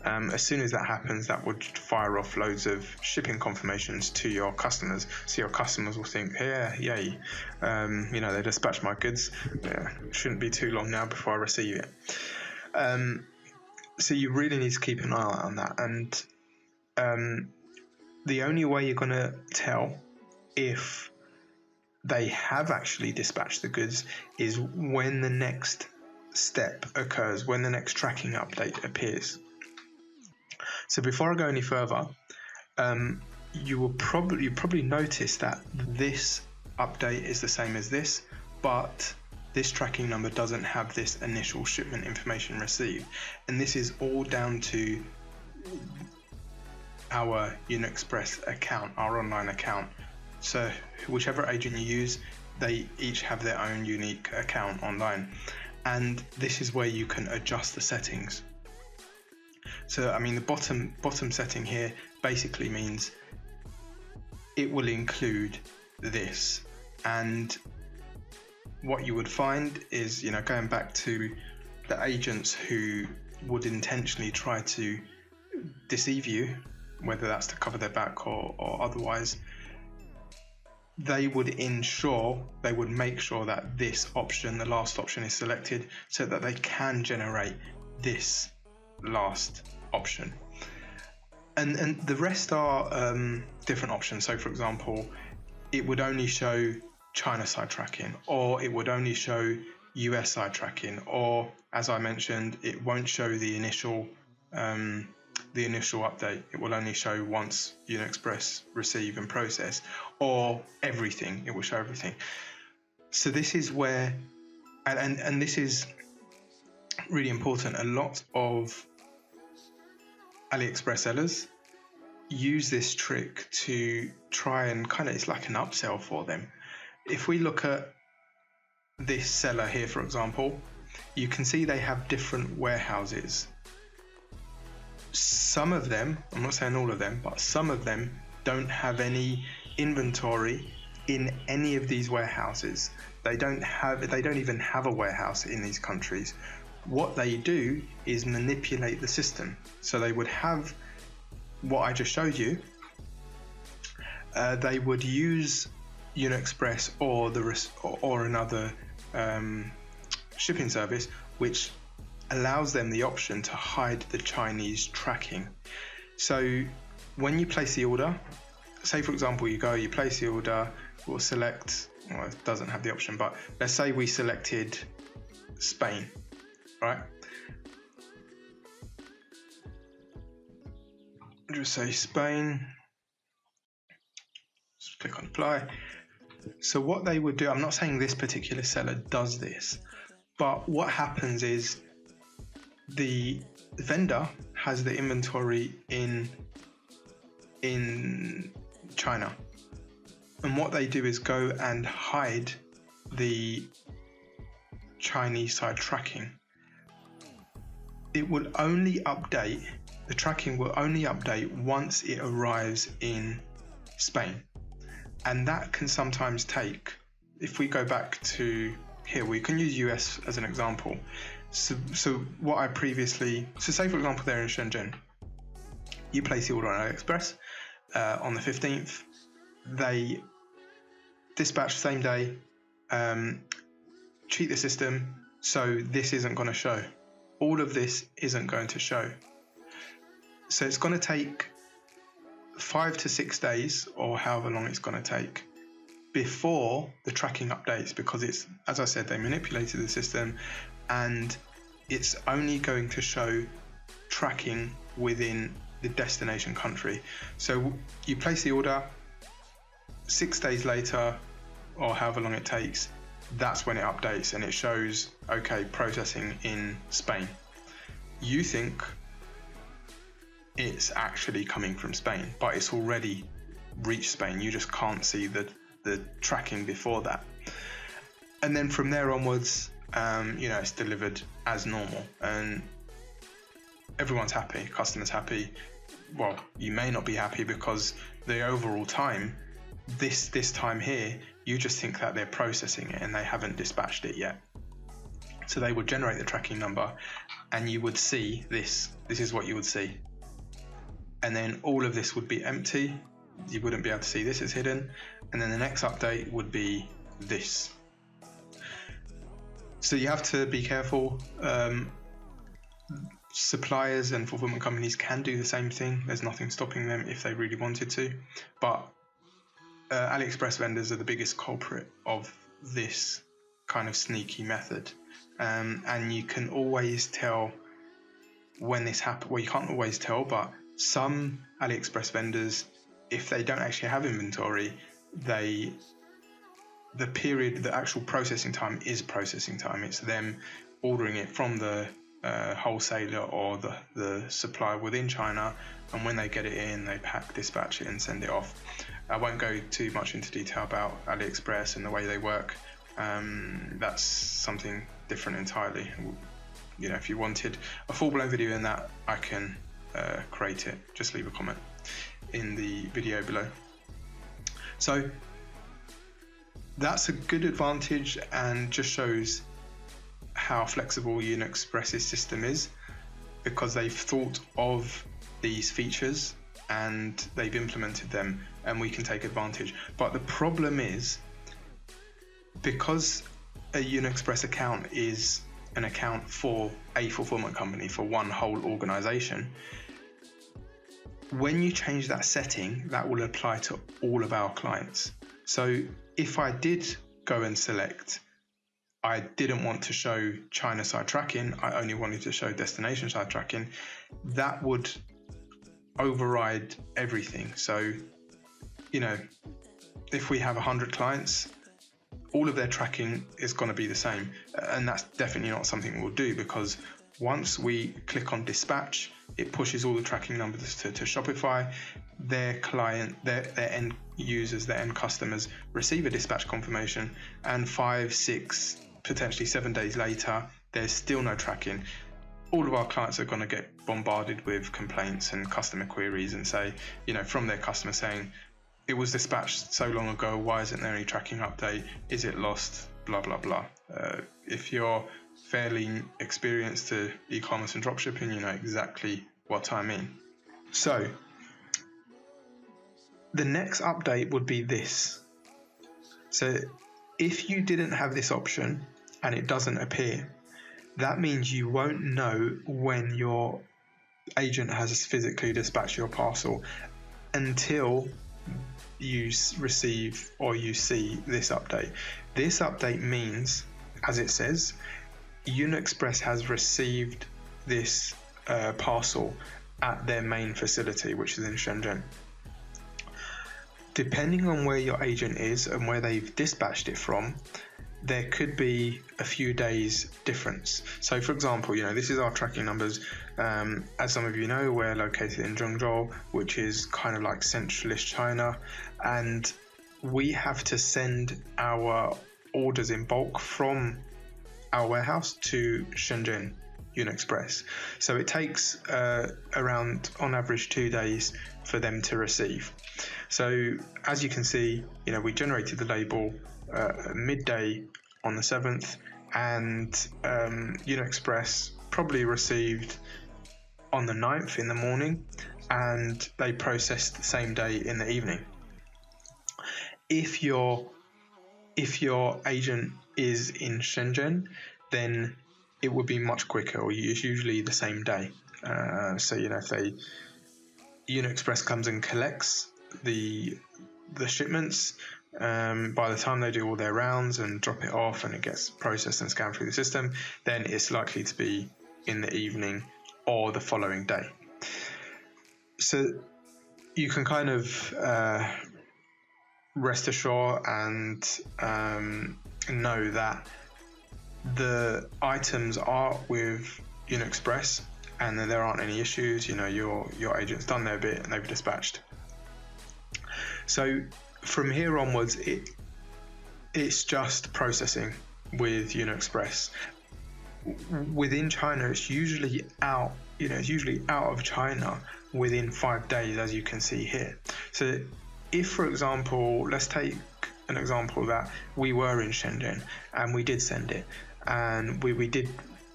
as soon as that happens, that would fire off loads of shipping confirmations to your customers. So your customers will think, yeah, yay, they dispatched my goods. Yeah, shouldn't be too long now before I receive it. So you really need to keep an eye out on that. And the only way you're going to tell if they have actually dispatched the goods is when the next step occurs, when the next tracking update appears. So before I go any further, you probably notice that this update is the same as this, but this tracking number doesn't have this initial shipment information received. And this is all down to our Yunexpress account, our online account. So whichever agent you use, they each have their own unique account online. And this is where you can adjust the settings. So I mean, the bottom setting here basically means it will include this. And what you would find is, going back to the agents who would intentionally try to deceive you, whether that's to cover their back or otherwise, they would make sure that this option, the last option, is selected so that they can generate this last option. And the rest are different options. So for example, it would only show China side tracking, or it would only show US side tracking, or as I mentioned, it won't show the initial update. It will only show once Yunexpress receive and process, or everything. It will show everything. So this is where, and this is really important. A lot of AliExpress sellers use this trick to try and it's like an upsell for them. If we look at this seller here, for example, you can see they have different warehouses. Some of them, I'm not saying all of them, but some of them don't have any inventory in any of these warehouses. They don't even have a warehouse in these countries. What they do is manipulate the system. So they would have what I just showed you. They would use Yunexpress or another shipping service, which allows them the option to hide the Chinese tracking. So when you place the order, say for example you place the order, we'll select, well, it doesn't have the option, but let's say we selected Spain, right? Just say Spain, just click on apply. So what they would do, I'm not saying this particular seller does this, but what happens is the vendor has the inventory in China, and what they do is go and hide the Chinese side tracking. It will only update, the tracking will only update once it arrives in Spain. And that can sometimes take, if we go back to here, we can use US as an example. So what I previously, so say for example, they're in Shenzhen. You place the order on AliExpress on the 15th. They dispatch same day, cheat the system, so this isn't going to show. All of this isn't going to show. So it's going to take 5 to 6 days, or however long it's going to take, before the tracking updates, because it's, as I said, they manipulated the system, and it's only going to show tracking within the destination country. So you place the order, 6 days later, or however long it takes, that's when it updates and it shows, okay, processing in Spain. You think it's actually coming from Spain, but it's already reached Spain. You just can't see the tracking before that. And then from there onwards, it's delivered as normal and everyone's happy, customers happy. Well, you may not be happy because the overall time, this time here, you just think that they're processing it and they haven't dispatched it yet. So they would generate the tracking number and you would see this. This is what you would see. And then all of this would be empty. You wouldn't be able to see this, it's hidden. And then the next update would be this. So you have to be careful. Suppliers and fulfillment companies can do the same thing. There's nothing stopping them if they really wanted to. But AliExpress vendors are the biggest culprit of this kind of sneaky method. And you can always tell when this happens. Well, you can't always tell, but some AliExpress vendors, if they don't actually have inventory, the actual processing time is processing time. It's them ordering it from the wholesaler or the supplier within China, and when they get it in, they pack, dispatch it and send it off. I won't go too much into detail about AliExpress and the way they work. That's something different entirely. If you wanted a full-blown video in that, I can create it. Just leave a comment in the video below. So that's a good advantage and just shows how flexible Yunexpress's system is, because they've thought of these features and they've implemented them and we can take advantage. But the problem is, because a Yunexpress account is an account for a fulfillment company, for one whole organization, when you change that setting, that will apply to all of our clients. So if I did go and select, I didn't want to show China side tracking, I only wanted to show destination side tracking, that would override everything. So, if we have 100 clients, all of their tracking is going to be the same. And that's definitely not something we'll do, because once we click on dispatch, it pushes all the tracking numbers to Shopify. Their client, their end users, their end customers receive a dispatch confirmation, and 5, 6, potentially 7 days later, there's still no tracking. All of our clients are going to get bombarded with complaints and customer queries and say, from their customers saying, it was dispatched so long ago, why isn't there any tracking update? Is it lost? Blah, blah, blah. If you're fairly experienced to e-commerce and dropshipping, you know exactly what I mean. So the next update would be this. So if you didn't have this option and it doesn't appear, that means you won't know when your agent has physically dispatched your parcel until you receive or you see this update. This update means, as it says, Yunexpress has received this parcel at their main facility, which is in Shenzhen. Depending on where your agent is and where they've dispatched it from, there could be a few days difference. So for example, this is our tracking numbers. As some of you know, we're located in Zhengzhou, which is kind of like centralist China, and we have to send our orders in bulk from our warehouse to Shenzhen. Yunexpress. So it takes around, on average, 2 days for them to receive. So as you can see, we generated the label midday on the 7th, and Yunexpress probably received on the 9th in the morning, and they processed the same day in the evening. If your agent is in Shenzhen, then it would be much quicker, or it's usually the same day. So if Yunexpress comes and collects the shipments, by the time they do all their rounds and drop it off and it gets processed and scanned through the system, then it's likely to be in the evening or the following day. So you can kind of rest assured and know that the items are with Yunexpress and that there aren't any issues. Your agent's done their bit and they've dispatched. So from here onwards, it's just processing with Yunexpress. Within China, it's usually out of China within 5 days, as you can see here. So if, for example, let's take an example that we were in Shenzhen and we did send it, and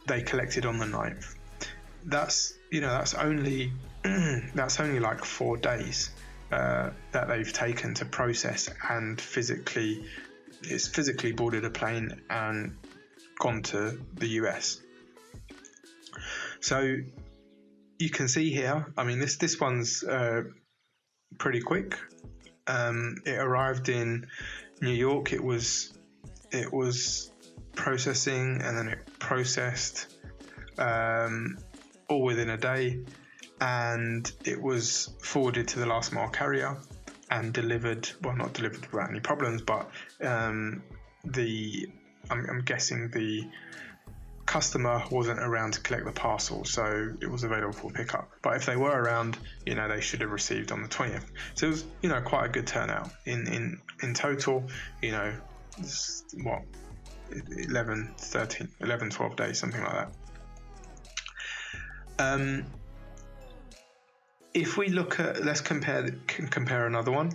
they collected on the 9th. That's only like 4 days that they've taken to process and physically boarded a plane and gone to the US. So you can see here, this one's pretty quick. It arrived in New York. It was processing, and then it processed all within a day, and it was forwarded to the last mile carrier and delivered. Well, not delivered without any problems, but I'm guessing the customer wasn't around to collect the parcel, so it was available for pickup. But if they were around, they should have received on the 20th. So it was, quite a good turnout. In total, 11, 12 days, something like that. If we look at, let's compare another one.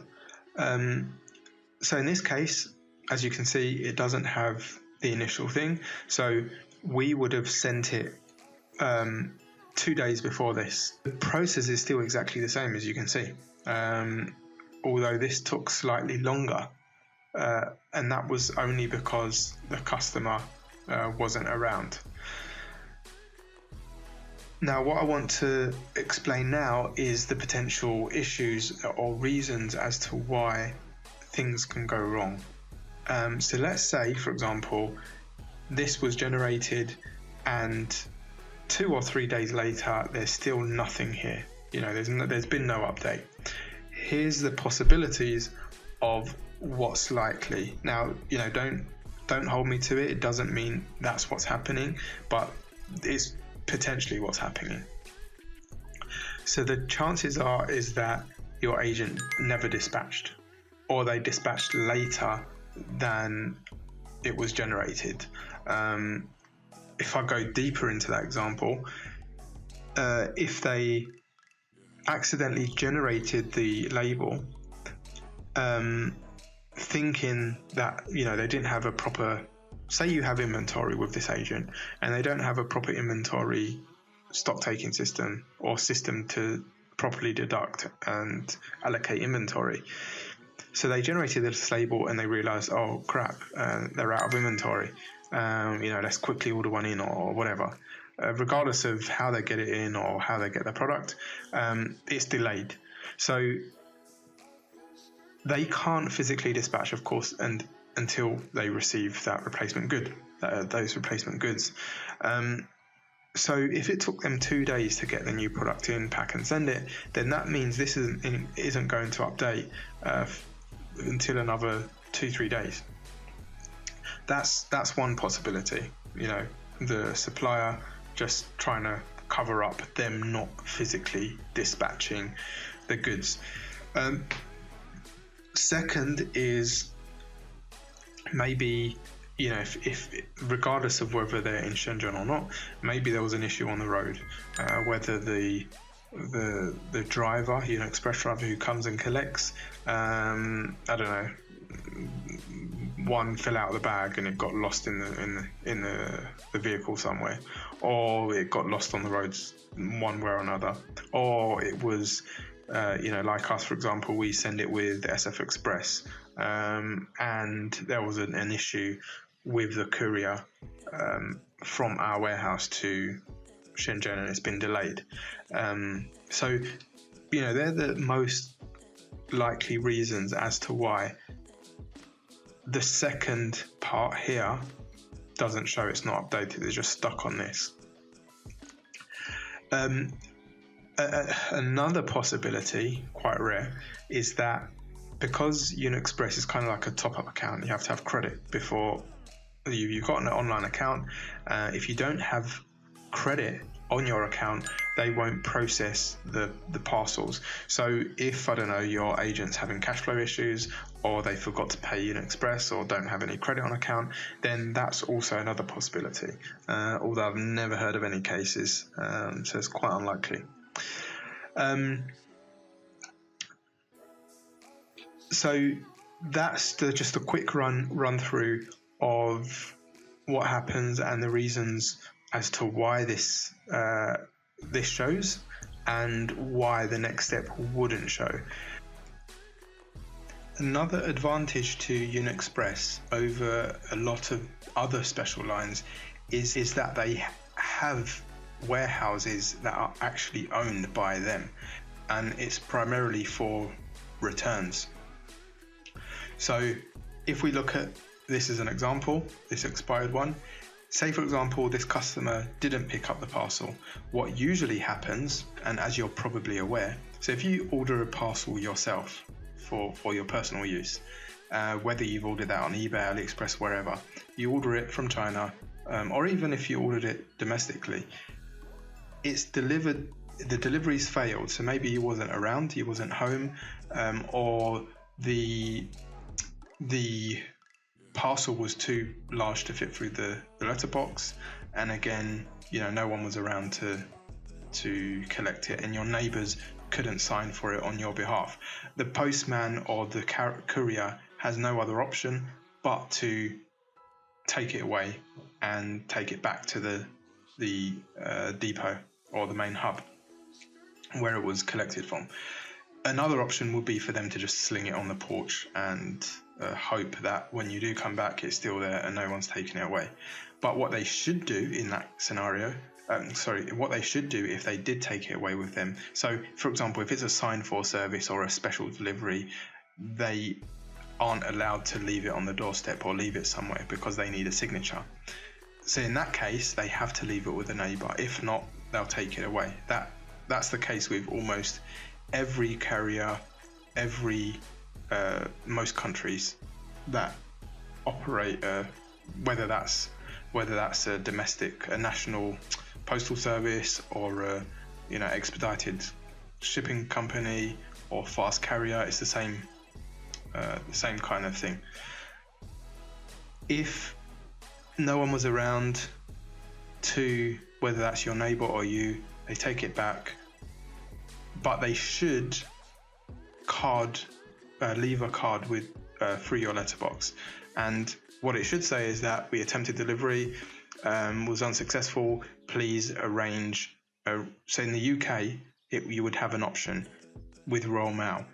So in this case, as you can see, it doesn't have the initial thing. So we would have sent it 2 days before this. The process is still exactly the same, as you can see, although this took slightly longer, and that was only because the customer wasn't around. Now, what I want to explain now is the potential issues or reasons as to why things can go wrong. So let's say, for example, this was generated and 2 or 3 days later, there's still nothing here. There's been no update. Here's the possibilities of what's likely. Now, don't hold me to it. It doesn't mean that's what's happening, but it's potentially what's happening. So the chances is that your agent never dispatched, or they dispatched later than it was generated. If I go deeper into that example, if they accidentally generated the label, thinking that they didn't have a proper, say you have inventory with this agent and they don't have a proper inventory stock taking system or system to properly deduct and allocate inventory. So they generated this label and they realized, oh crap, they're out of inventory. Let's quickly order one in or whatever. Regardless of how they get it in or how they get their product, it's delayed. So they can't physically dispatch, of course, until they receive that replacement good, those replacement goods. So if it took them 2 days to get the new product in, pack and send it, then that means this isn't going to update until another 2-3 days. That's one possibility. The supplier just trying to cover up them not physically dispatching the goods. Second is maybe if regardless of whether they're in Shenzhen or not, maybe there was an issue on the road, whether the driver, Yunexpress driver who comes and collects, I don't know, one fell out of the bag and it got lost in the vehicle somewhere, or it got lost on the roads one way or another, or it was like us, for example, we send it with SF Express, and there was an issue with the courier from our warehouse to Shenzhen, and it's been delayed. So they're the most likely reasons as to why the second part here doesn't show, it's not updated, it's just stuck on this. Another possibility, quite rare, is that because Yunexpress is kind of like a top-up account, you have to have credit before you've got an online account. If you don't have credit on your account, they won't process the parcels. So if, I don't know, your agent's having cash flow issues, or they forgot to pay Yunexpress, or don't have any credit on account, then that's also another possibility, although I've never heard of any cases, so it's quite unlikely. So that's just a quick run through of what happens and the reasons as to why this shows and why the next step wouldn't show. Another advantage to Yunexpress over a lot of other special lines is that they have warehouses that are actually owned by them, and it's primarily for returns. So if we look at this as an example, this expired one, say for example this customer didn't pick up the parcel. What usually happens, and as you're probably aware, so if you order a parcel yourself for your personal use, whether you've ordered that on eBay, AliExpress, wherever, you order it from China, or even if you ordered it domestically, it's delivered, the delivery's failed, so maybe you wasn't around, you wasn't home, or the parcel was too large to fit through the letterbox, and again, no one was around to collect it, and your neighbours couldn't sign for it on your behalf. The postman or the courier has no other option but to take it away and take it back to the depot or the main hub where it was collected from. Another option would be for them to just sling it on the porch and hope that when you do come back it's still there and no one's taking it away. But what they should do in that scenario, what they should do if they did take it away with them, so for example if it's a signed for service or a special delivery, they aren't allowed to leave it on the doorstep or leave it somewhere because they need a signature. So in that case they have to leave it with a neighbour, if not they'll take it away. That's the case with almost every carrier, most countries that operate, whether that's a domestic, a national postal service, or a expedited shipping company or fast carrier. It's the same kind of thing. If no one was around to, whether that's your neighbor or you, they take it back, but they should leave a card with through your letterbox, and what it should say is that we attempted delivery, was unsuccessful, please arrange so in the UK you would have an option with Royal Mail,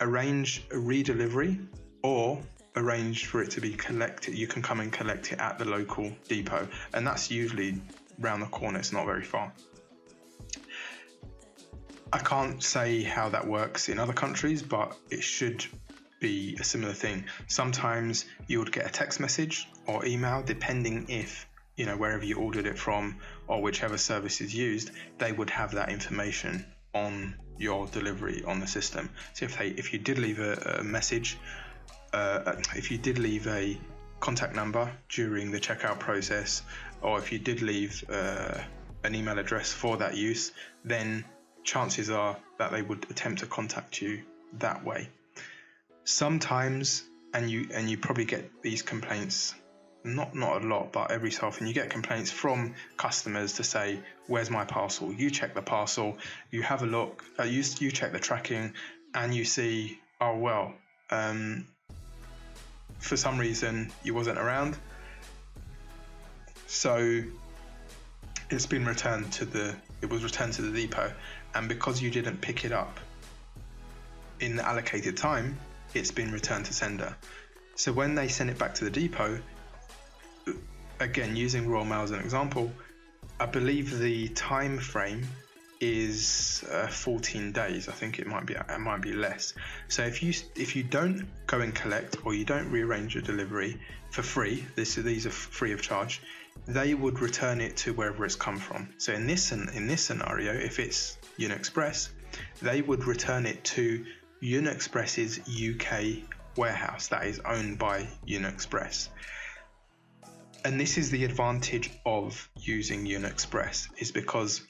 arrange a redelivery or arrange for it to be collected. You can come and collect it at the local depot, and that's usually round the corner, it's not very far. I can't say how that works in other countries, but it should be a similar thing. Sometimes you would get a text message or email, depending if, wherever you ordered it from or whichever service is used, they would have that information on your delivery on the system. So if you did leave a message, if you did leave a contact number during the checkout process, or if you did leave an email address for that use, then chances are that they would attempt to contact you that way. Sometimes, and you probably get these complaints not a lot, but every so often you get complaints from customers to say, where's my parcel? You check the parcel, you have a look, you check the tracking, and you see, oh well, for some reason you wasn't around, so it's been returned to the depot, and because you didn't pick it up in the allocated time, it's been returned to sender. So when they send it back to the depot, again using Royal Mail as an example, I believe the time frame is 14 days. I think it might be less. So if you don't go and collect, or you don't rearrange your delivery for free, these are free of charge, they would return it to wherever it's come from. So in this scenario, if it's Yunexpress, they would return it to Yunexpress's UK warehouse that is owned by Yunexpress. And this is the advantage of using Yunexpress, is because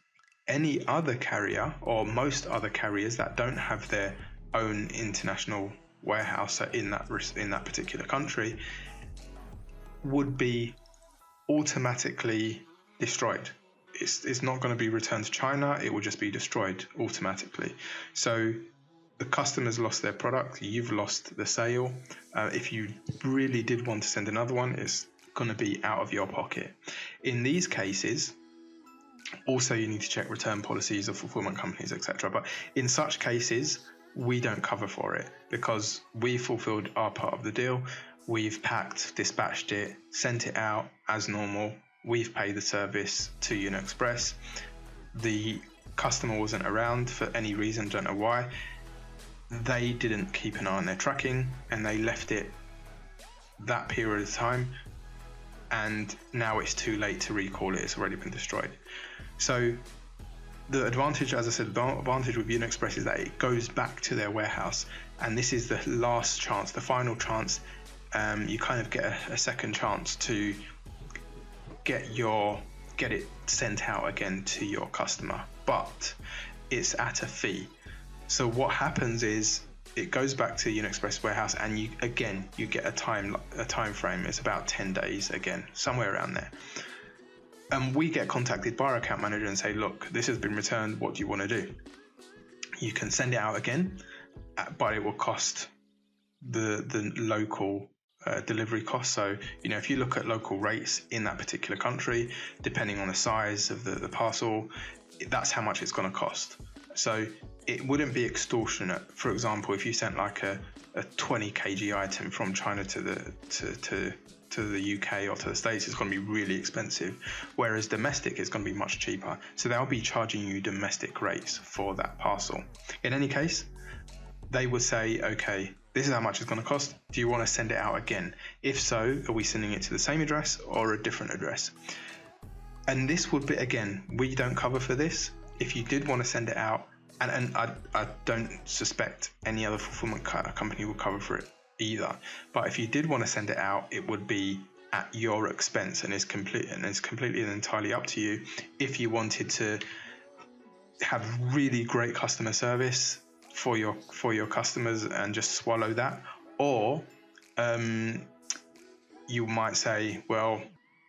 any other carrier, or most other carriers that don't have their own international warehouse in that particular country, would be automatically destroyed. It's not going to be returned to China, it will just be destroyed automatically. So the customer's lost their product, you've lost the sale. If you really did want to send another one, it's going to be out of your pocket. In these cases, also you need to check return policies of fulfillment companies, etc. But in such cases, we don't cover for it, because we fulfilled our part of the deal. We've packed, dispatched it, sent it out as normal. We've paid the service to Yunexpress. The customer wasn't around for any reason, don't know why. They didn't keep an eye on their tracking, and they left it that period of time, and now it's too late to recall it. It's already been destroyed. So the advantage, as I said, the advantage with Yunexpress is that it goes back to their warehouse, and this is the last chance, the final chance. You kind of get a second chance to get it sent out again to your customer, but it's at a fee. So what happens is it goes back to Yunexpress warehouse, and you get a time frame. It's about 10 days, again, somewhere around there. And we get contacted by our account manager and say, look, this has been returned, what do you want to do? You can send it out again, but it will cost the local delivery cost. So, if you look at local rates in that particular country, depending on the size of the parcel, that's how much it's going to cost. So it wouldn't be extortionate. For example, if you sent like a 20 kg item from China to the UK or to the States, it's going to be really expensive, whereas domestic is going to be much cheaper. So they'll be charging you domestic rates for that parcel. In any case, they would say, okay, this is how much it's going to cost. Do you want to send it out again? If so, are we sending it to the same address or a different address? And this would be, again, we don't cover for this. If you did want to send it out, and I don't suspect any other fulfillment company will cover for it either, but if you did want to send it out, it would be at your expense, and it's completely and entirely up to you. If you wanted to have really great customer service for your customers and just swallow that, or you might say, well,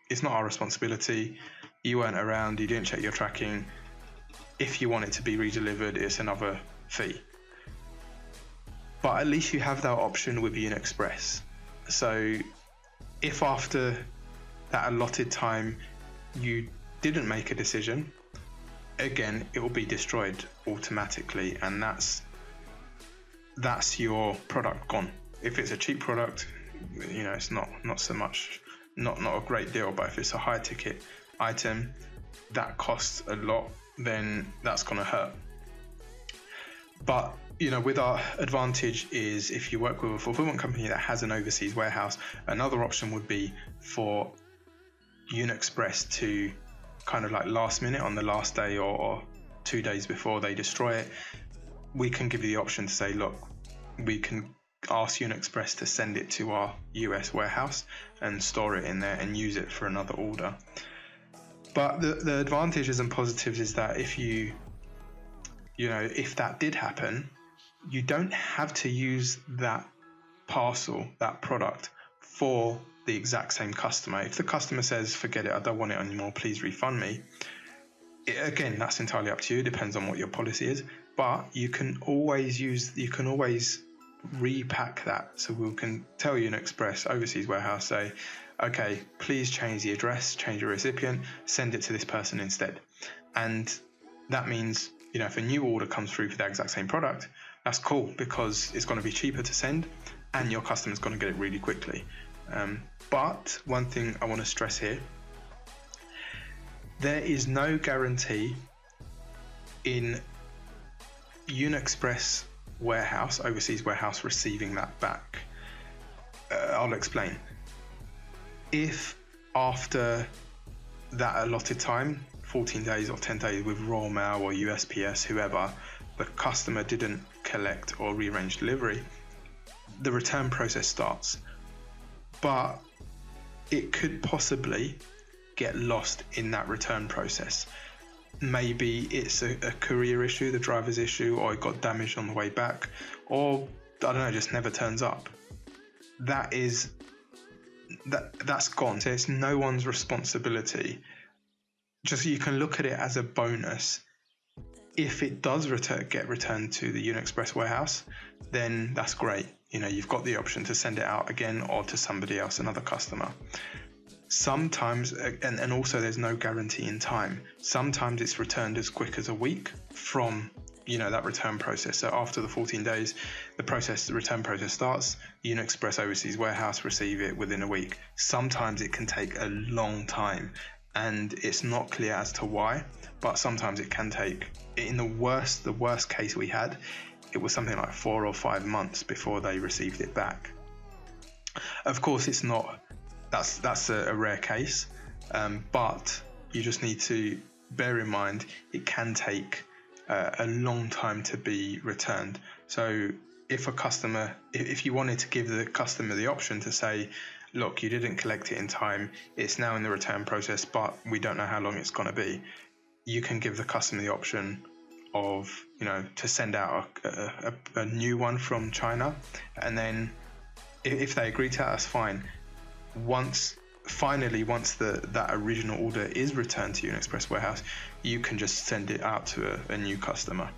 it's not our responsibility, you weren't around, you didn't check your tracking. If you want it to be redelivered, it's another fee. But at least you have that option with Yunexpress. So if after that allotted time you didn't make a decision, again, it will be destroyed automatically, and that's your product gone. If it's a cheap product, it's not so much, not a great deal. But if it's a high ticket item that costs a lot, then that's going to hurt. But with our advantage is, if you work with a fulfillment company that has an overseas warehouse, another option would be for Yunexpress to kind of like last minute, on the last day or 2 days before they destroy it, we can give you the option to say, look, we can ask Yunexpress to send it to our US warehouse and store it in there and use it for another order. But the advantages and positives is that if that did happen, you don't have to use that parcel, that product, for the exact same customer. If the customer says, forget it, I don't want it anymore, please refund me, again, that's entirely up to you. It depends on what your policy is, but you can always repack that. So we can tell Yunexpress overseas warehouse, say, okay, please change the address, change your recipient, send it to this person instead. And that means, if a new order comes through for the exact same product, that's cool, because it's going to be cheaper to send and your customer's going to get it really quickly. But one thing I want to stress here, there is no guarantee in Yunexpress warehouse, overseas warehouse, receiving that back. I'll explain. If after that allotted time, 14 days or 10 days with Royal Mail or USPS, whoever, the customer didn't collect or rearrange delivery, the return process starts. But it could possibly get lost in that return process. Maybe it's a courier issue, the driver's issue, or it got damaged on the way back, or I don't know, just never turns up. That's gone. So it's no one's responsibility. Just, you can look at it as a bonus. If it does get returned to the Yunexpress warehouse, then that's great. You've got the option to send it out again or to somebody else, another customer. Sometimes, and also there's no guarantee in time. Sometimes it's returned as quick as a week from that return process. So after the 14 days, the return process starts. Yunexpress overseas warehouse receive it within a week. Sometimes it can take a long time, and it's not clear as to why. But sometimes it can take. In the worst case we had, it was something like 4 or 5 months before they received it back. Of course, it's not. That's a rare case, but you just need to bear in mind it can take a long time to be returned. So if you wanted to give the customer the option to say, look, you didn't collect it in time, it's now in the return process, but we don't know how long it's going to be, you can give the customer the option of to send out a new one from China, and then if they agree to that, that's fine. Once that original order is returned to Yunexpress warehouse, you can just send it out to a new customer.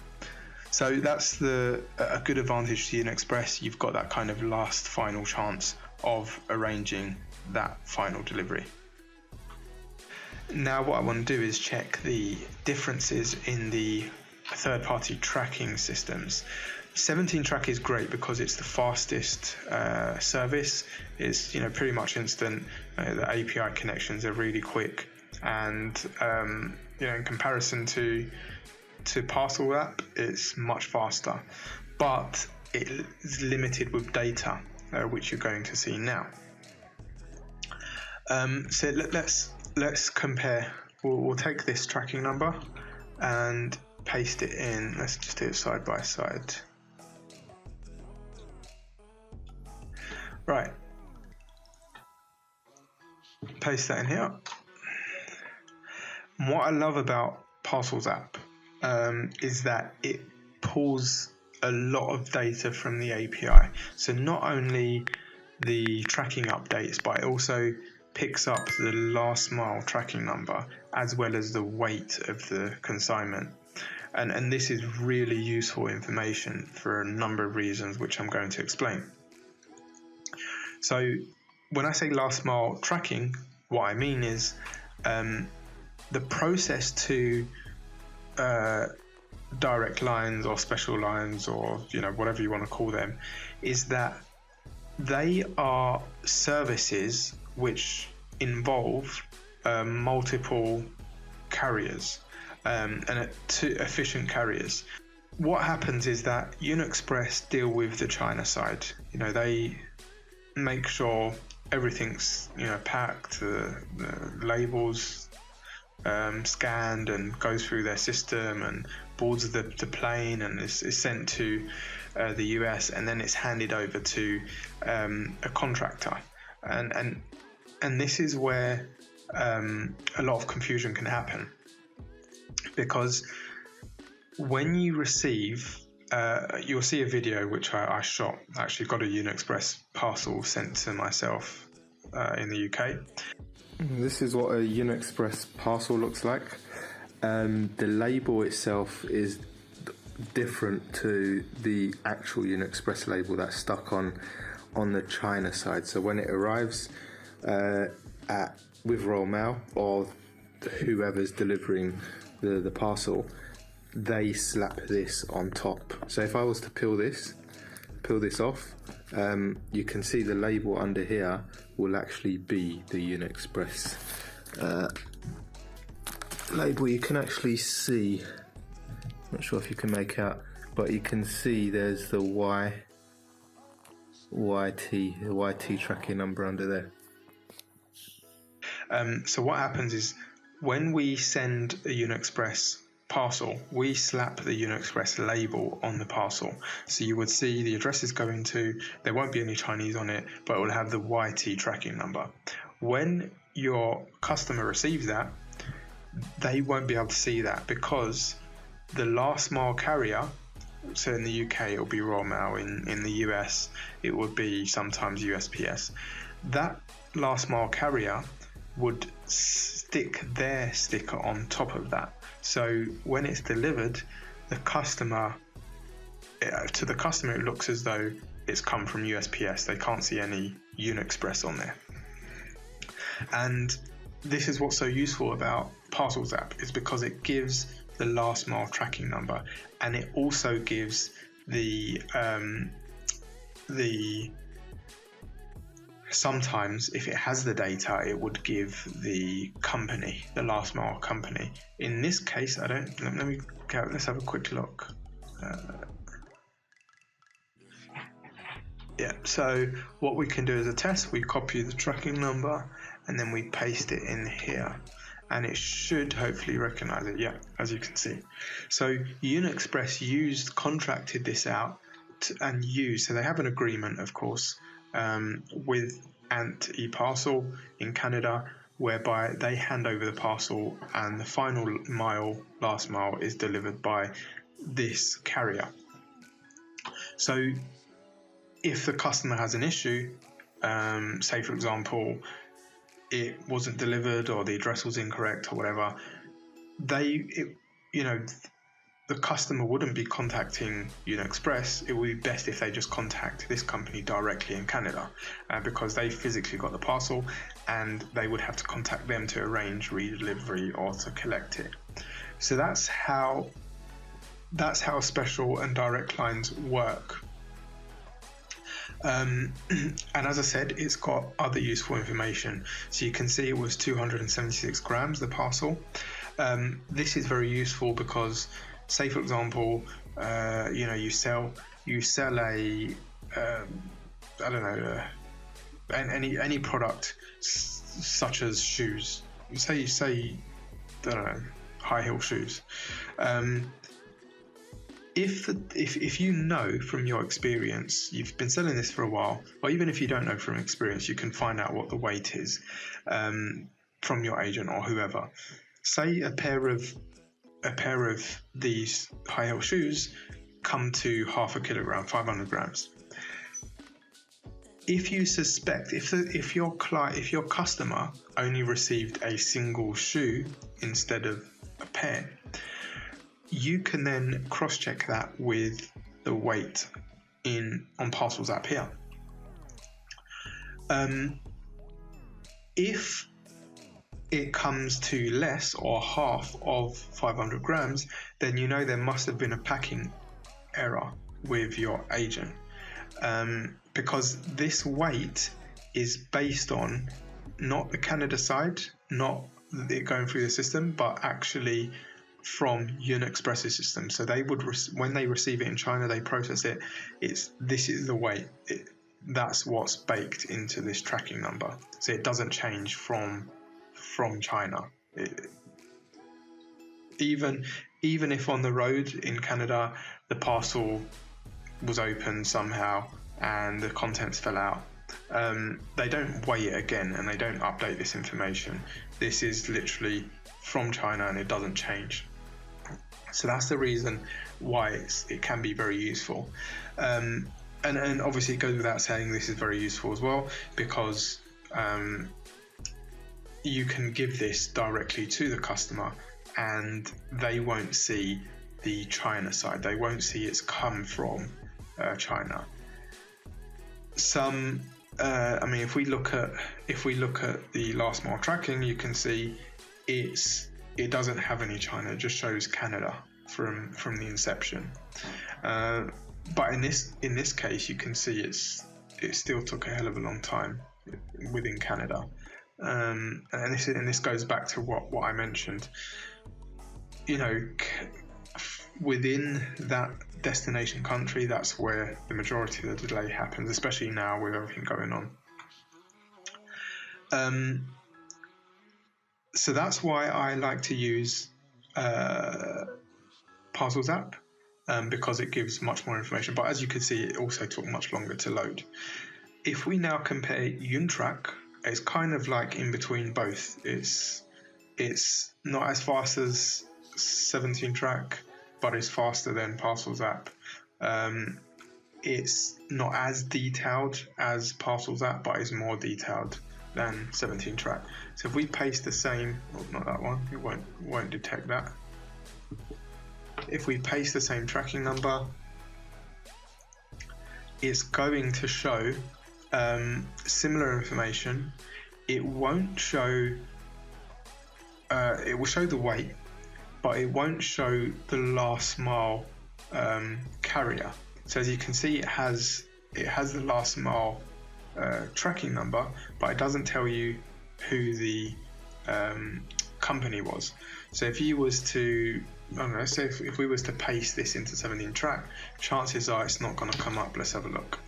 So that's a good advantage to Yunexpress. You've got that kind of last final chance of arranging that final delivery. Now what I want to do is check the differences in the third-party tracking systems. 17Track is great because it's the fastest service. It's pretty much instant. The API connections are really quick, and in comparison to Parcelsapp, it's much faster. But it is limited with data, which you're going to see now. So let's compare. We'll take this tracking number and paste it in. Let's just do it side by side. Right, paste that in here. And what I love about Parcelsapp is that it pulls a lot of data from the API. So not only the tracking updates, but it also picks up the last mile tracking number as well as the weight of the consignment. And this is really useful information for a number of reasons, which I'm going to explain. So when I say last mile tracking, what I mean is the process to direct lines or special lines, or whatever you want to call them, is that they are services which involve multiple carriers and two efficient carriers. What happens is that Yunexpress deal with the China side. They make sure everything's packed, the labels scanned and goes through their system and boards the plane and is sent to the US, and then it's handed over to a contractor, and this is where a lot of confusion can happen, because when you receive you'll see a video which I shot. I actually got a Yunexpress parcel sent to myself in the UK. This is what a Yunexpress parcel looks like. The label itself is different to the actual Yunexpress label that's stuck on the China side. So when it arrives with Royal Mail or whoever's delivering the parcel, they slap this on top. So if I was to peel this off, you can see the label under here will actually be the Yunexpress label. You can actually see, not sure if you can make out, but you can see there's the YT tracking number under there. So what happens is when we send a Yunexpress parcel, we slap the Yunexpress label on the parcel. So you would see the address is going to, there won't be any Chinese on it, but it will have the YT tracking number. When your customer receives that, they won't be able to see that because the last mile carrier, so in the UK it will be Royal Mail, in the US it would be sometimes USPS, that last mile carrier would stick their sticker on top of that. So when it's delivered, to the customer it looks as though it's come from USPS. They can't see any Yunexpress on there. And this is what's so useful about Parcelsapp, is because it gives the last mile tracking number, and it also gives the sometimes if it has the data, it would give the company, the last mile company. In this case, I don't. Let me go. Let's have a quick look. Yeah. So what we can do as a test, we copy the tracking number and then we paste it in here, and it should hopefully recognize it. Yeah, as you can see. So Yunexpress contracted this out and used. So they have an agreement, of course, with Ant eParcel in Canada, whereby they hand over the parcel and the final last mile is delivered by this carrier. So if the customer has an issue, say for example it wasn't delivered or the address was incorrect or whatever, the customer wouldn't be contacting Yunexpress. It would be best if they just contact this company directly in Canada, because they physically got the parcel and they would have to contact them to arrange redelivery or to collect it. So that's how special and direct lines work. And as I said, it's got other useful information. So you can see it was 276 grams, the parcel. This is very useful because, say for example, you sell a any product such as shoes. Say I don't know, high heel shoes. If you know from your experience, you've been selling this for a while, or even if you don't know from experience, you can find out what the weight is from your agent or whoever. Say a pair of these high heel shoes come to 0.5 kilogram, 500 grams. If you suspect, if your customer only received a single shoe instead of a pair, you can then cross-check that with the weight on Parcelsapp here. If it comes to less or half of 500 grams, then you know there must have been a packing error with your agent, because this weight is based on not the Canada side, not it going through the system, but actually from Yunexpress's system. So they would when they receive it in China, they process it. This is the weight. That's what's baked into this tracking number. So it doesn't change from China. Even if on the road in Canada the parcel was opened somehow and the contents fell out, they don't weigh it again and they don't update this information. This is literally from China and it doesn't change. So that's the reason why it can be very useful. And obviously it goes without saying this is very useful as well, because you can give this directly to the customer and they won't see the China side. They won't see it's come from China. If we look at the last mile tracking, you can see it doesn't have any China. It just shows Canada from the inception. But in this case, you can see it still took a hell of a long time within Canada. And this goes back to what I mentioned. Within that destination country, that's where the majority of the delay happens, especially now with everything going on. So that's why I like to use Parcelsapp, because it gives much more information. But as you can see, it also took much longer to load. If we now compare Yuntrack, it's kind of like in between both. It's not as fast as 17Track, but it's faster than Parcelsapp. It's not as detailed as Parcelsapp, but it's more detailed than 17Track. So if we paste the same, not that one, it won't detect that. If we paste the same tracking number, it's going to show similar information. It won't show. It will show the weight, but it won't show the last mile carrier. So as you can see, it has the last mile tracking number, but it doesn't tell you who the company was. So if you was to, say if we was to paste this into 17Track, chances are it's not going to come up. Let's have a look.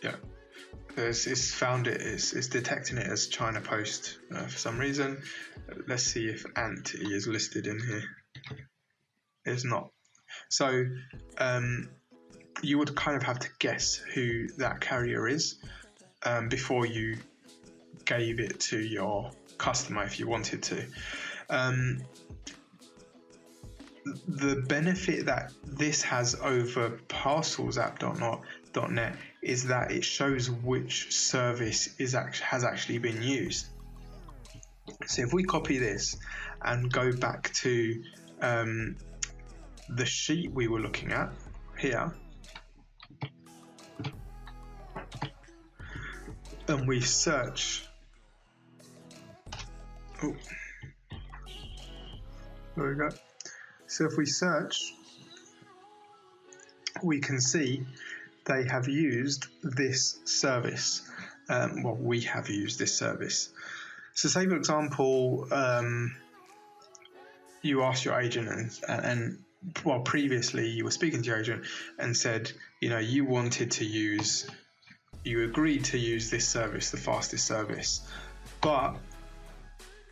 Yeah, it's found it. It's detecting it as China Post for some reason. Let's see if Ant is listed in here. It's not. So you would kind of have to guess who that carrier is before you gave it to your customer if you wanted to. The benefit that this has over Parcelsapp.net is that it shows which service has actually been used. So if we copy this and go back to the sheet we were looking at here, and we search, there we go. So if we search, we can see they have used this service. We have used this service. So say for example, you asked your agent and previously you were speaking to your agent and said, you agreed to use this service, the fastest service, but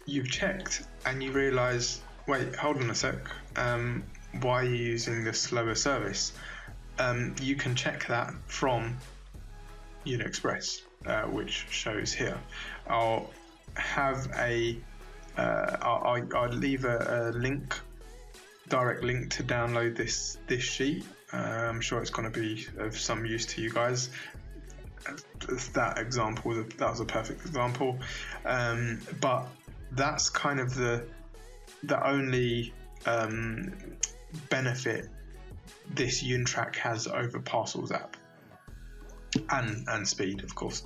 you've checked and you realize, wait, hold on a sec, why are you using the slower service? You can check that from Yunexpress, which shows here. I'll leave a link, direct link to download this sheet. I'm sure it's going to be of some use to you guys. That example, that was a perfect example, but that's kind of the only benefit this Yuntrack has over Parcelsapp, and speed, of course.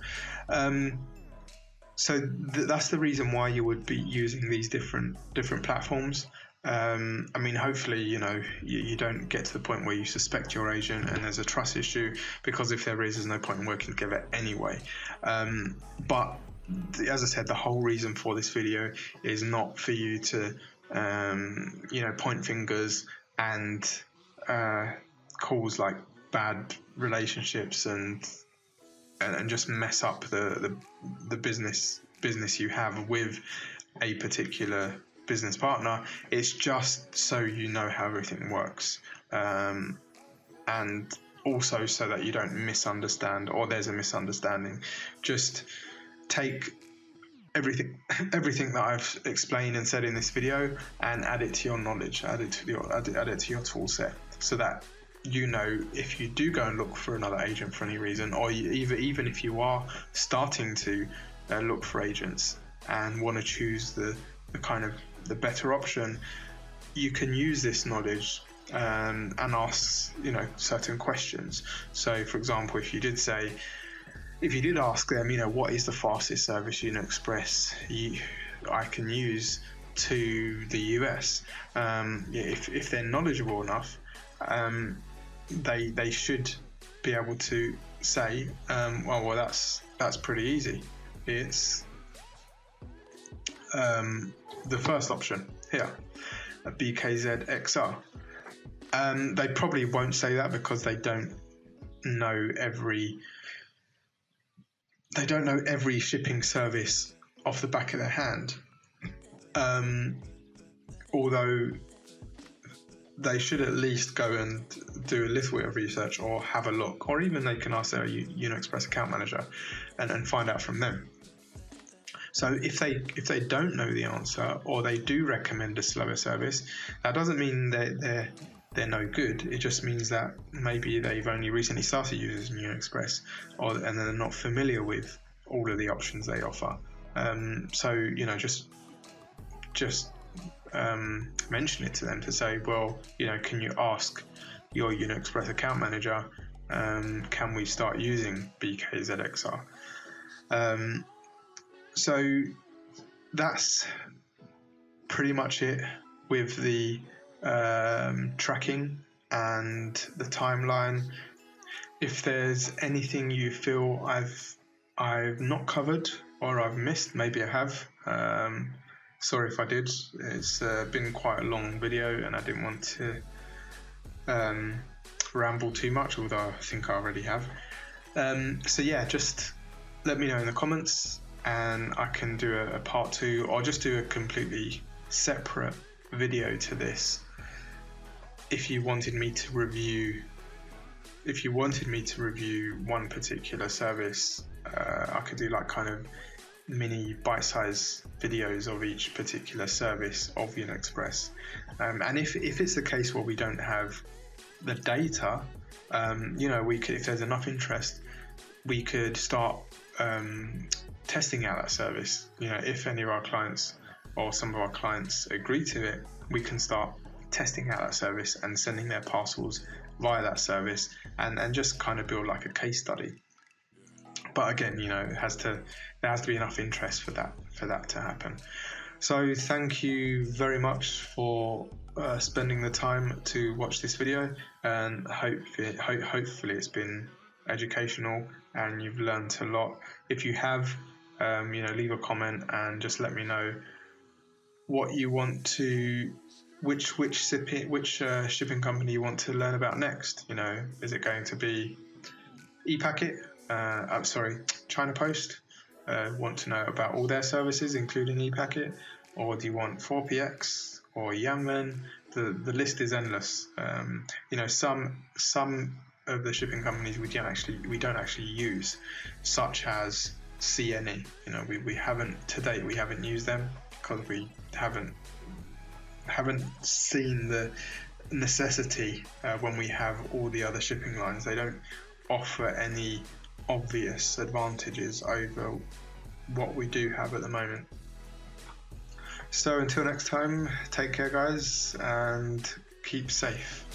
So that's the reason why you would be using these different platforms. Hopefully, you don't get to the point where you suspect your agent and there's a trust issue, because if there is, there's no point in working together anyway. But as I said, the whole reason for this video is not for you to, point fingers and cause like bad relationships and just mess up the business you have with a particular business partner. It's just so you know how everything works, and also so that you don't misunderstand, or there's a misunderstanding. Just take everything that I've explained and said in this video, and add it to your knowledge, add it to your tool set, so that if you do go and look for another agent for any reason, or even if you are starting to look for agents and want to choose the better option, you can use this knowledge and ask certain questions. So for example, if you did ask them, what is the fastest service Yunexpress I can use to the US, if they're knowledgeable enough, they should be able to say, well that's pretty easy. It's the first option here, a BKZXR. They probably won't say that because they don't know every shipping service off the back of their hand. Although they should at least go and do a little bit of research, or have a look, or even they can ask their Yunexpress account manager and find out from them. So if they don't know the answer, or they do recommend a slower service, that doesn't mean they're no good. It just means that maybe they've only recently started using Yunexpress, and they're not familiar with all of the options they offer. So just mention it to them to say, well, can you ask your Yunexpress account manager, can we start using BKZXR? So that's pretty much it with the tracking and the timeline. If there's anything you feel I've not covered or I've missed, maybe I have. Sorry if I did. It's been quite a long video, and I didn't want to ramble too much, although I think I already have. So yeah, just let me know in the comments, and I can do a part 2, or just do a completely separate video to this. If you wanted me to review one particular service, I could do mini bite-sized videos of each particular service of Yunexpress. And if it's the case where we don't have the data, we could, if there's enough interest, we could start testing out that service. If any of our clients or some of our clients agree to it, we can start testing out that service and sending their parcels via that service, and just build a case study. But again, there has to be enough interest for that to happen. So thank you very much for spending the time to watch this video, and hopefully it's been educational and you've learned a lot. If you have, leave a comment and just let me know what you want to, which shipping company you want to learn about next. Is it going to be ePacket? China Post? Want to know about all their services, including ePacket, or do you want 4PX or Yanmen? The list is endless. Some of the shipping companies we don't actually use, such as CNE. We haven't to date. We haven't used them because we haven't seen the necessity when we have all the other shipping lines. They don't offer any obvious advantages over what we do have at the moment. So until next time, take care guys, and keep safe.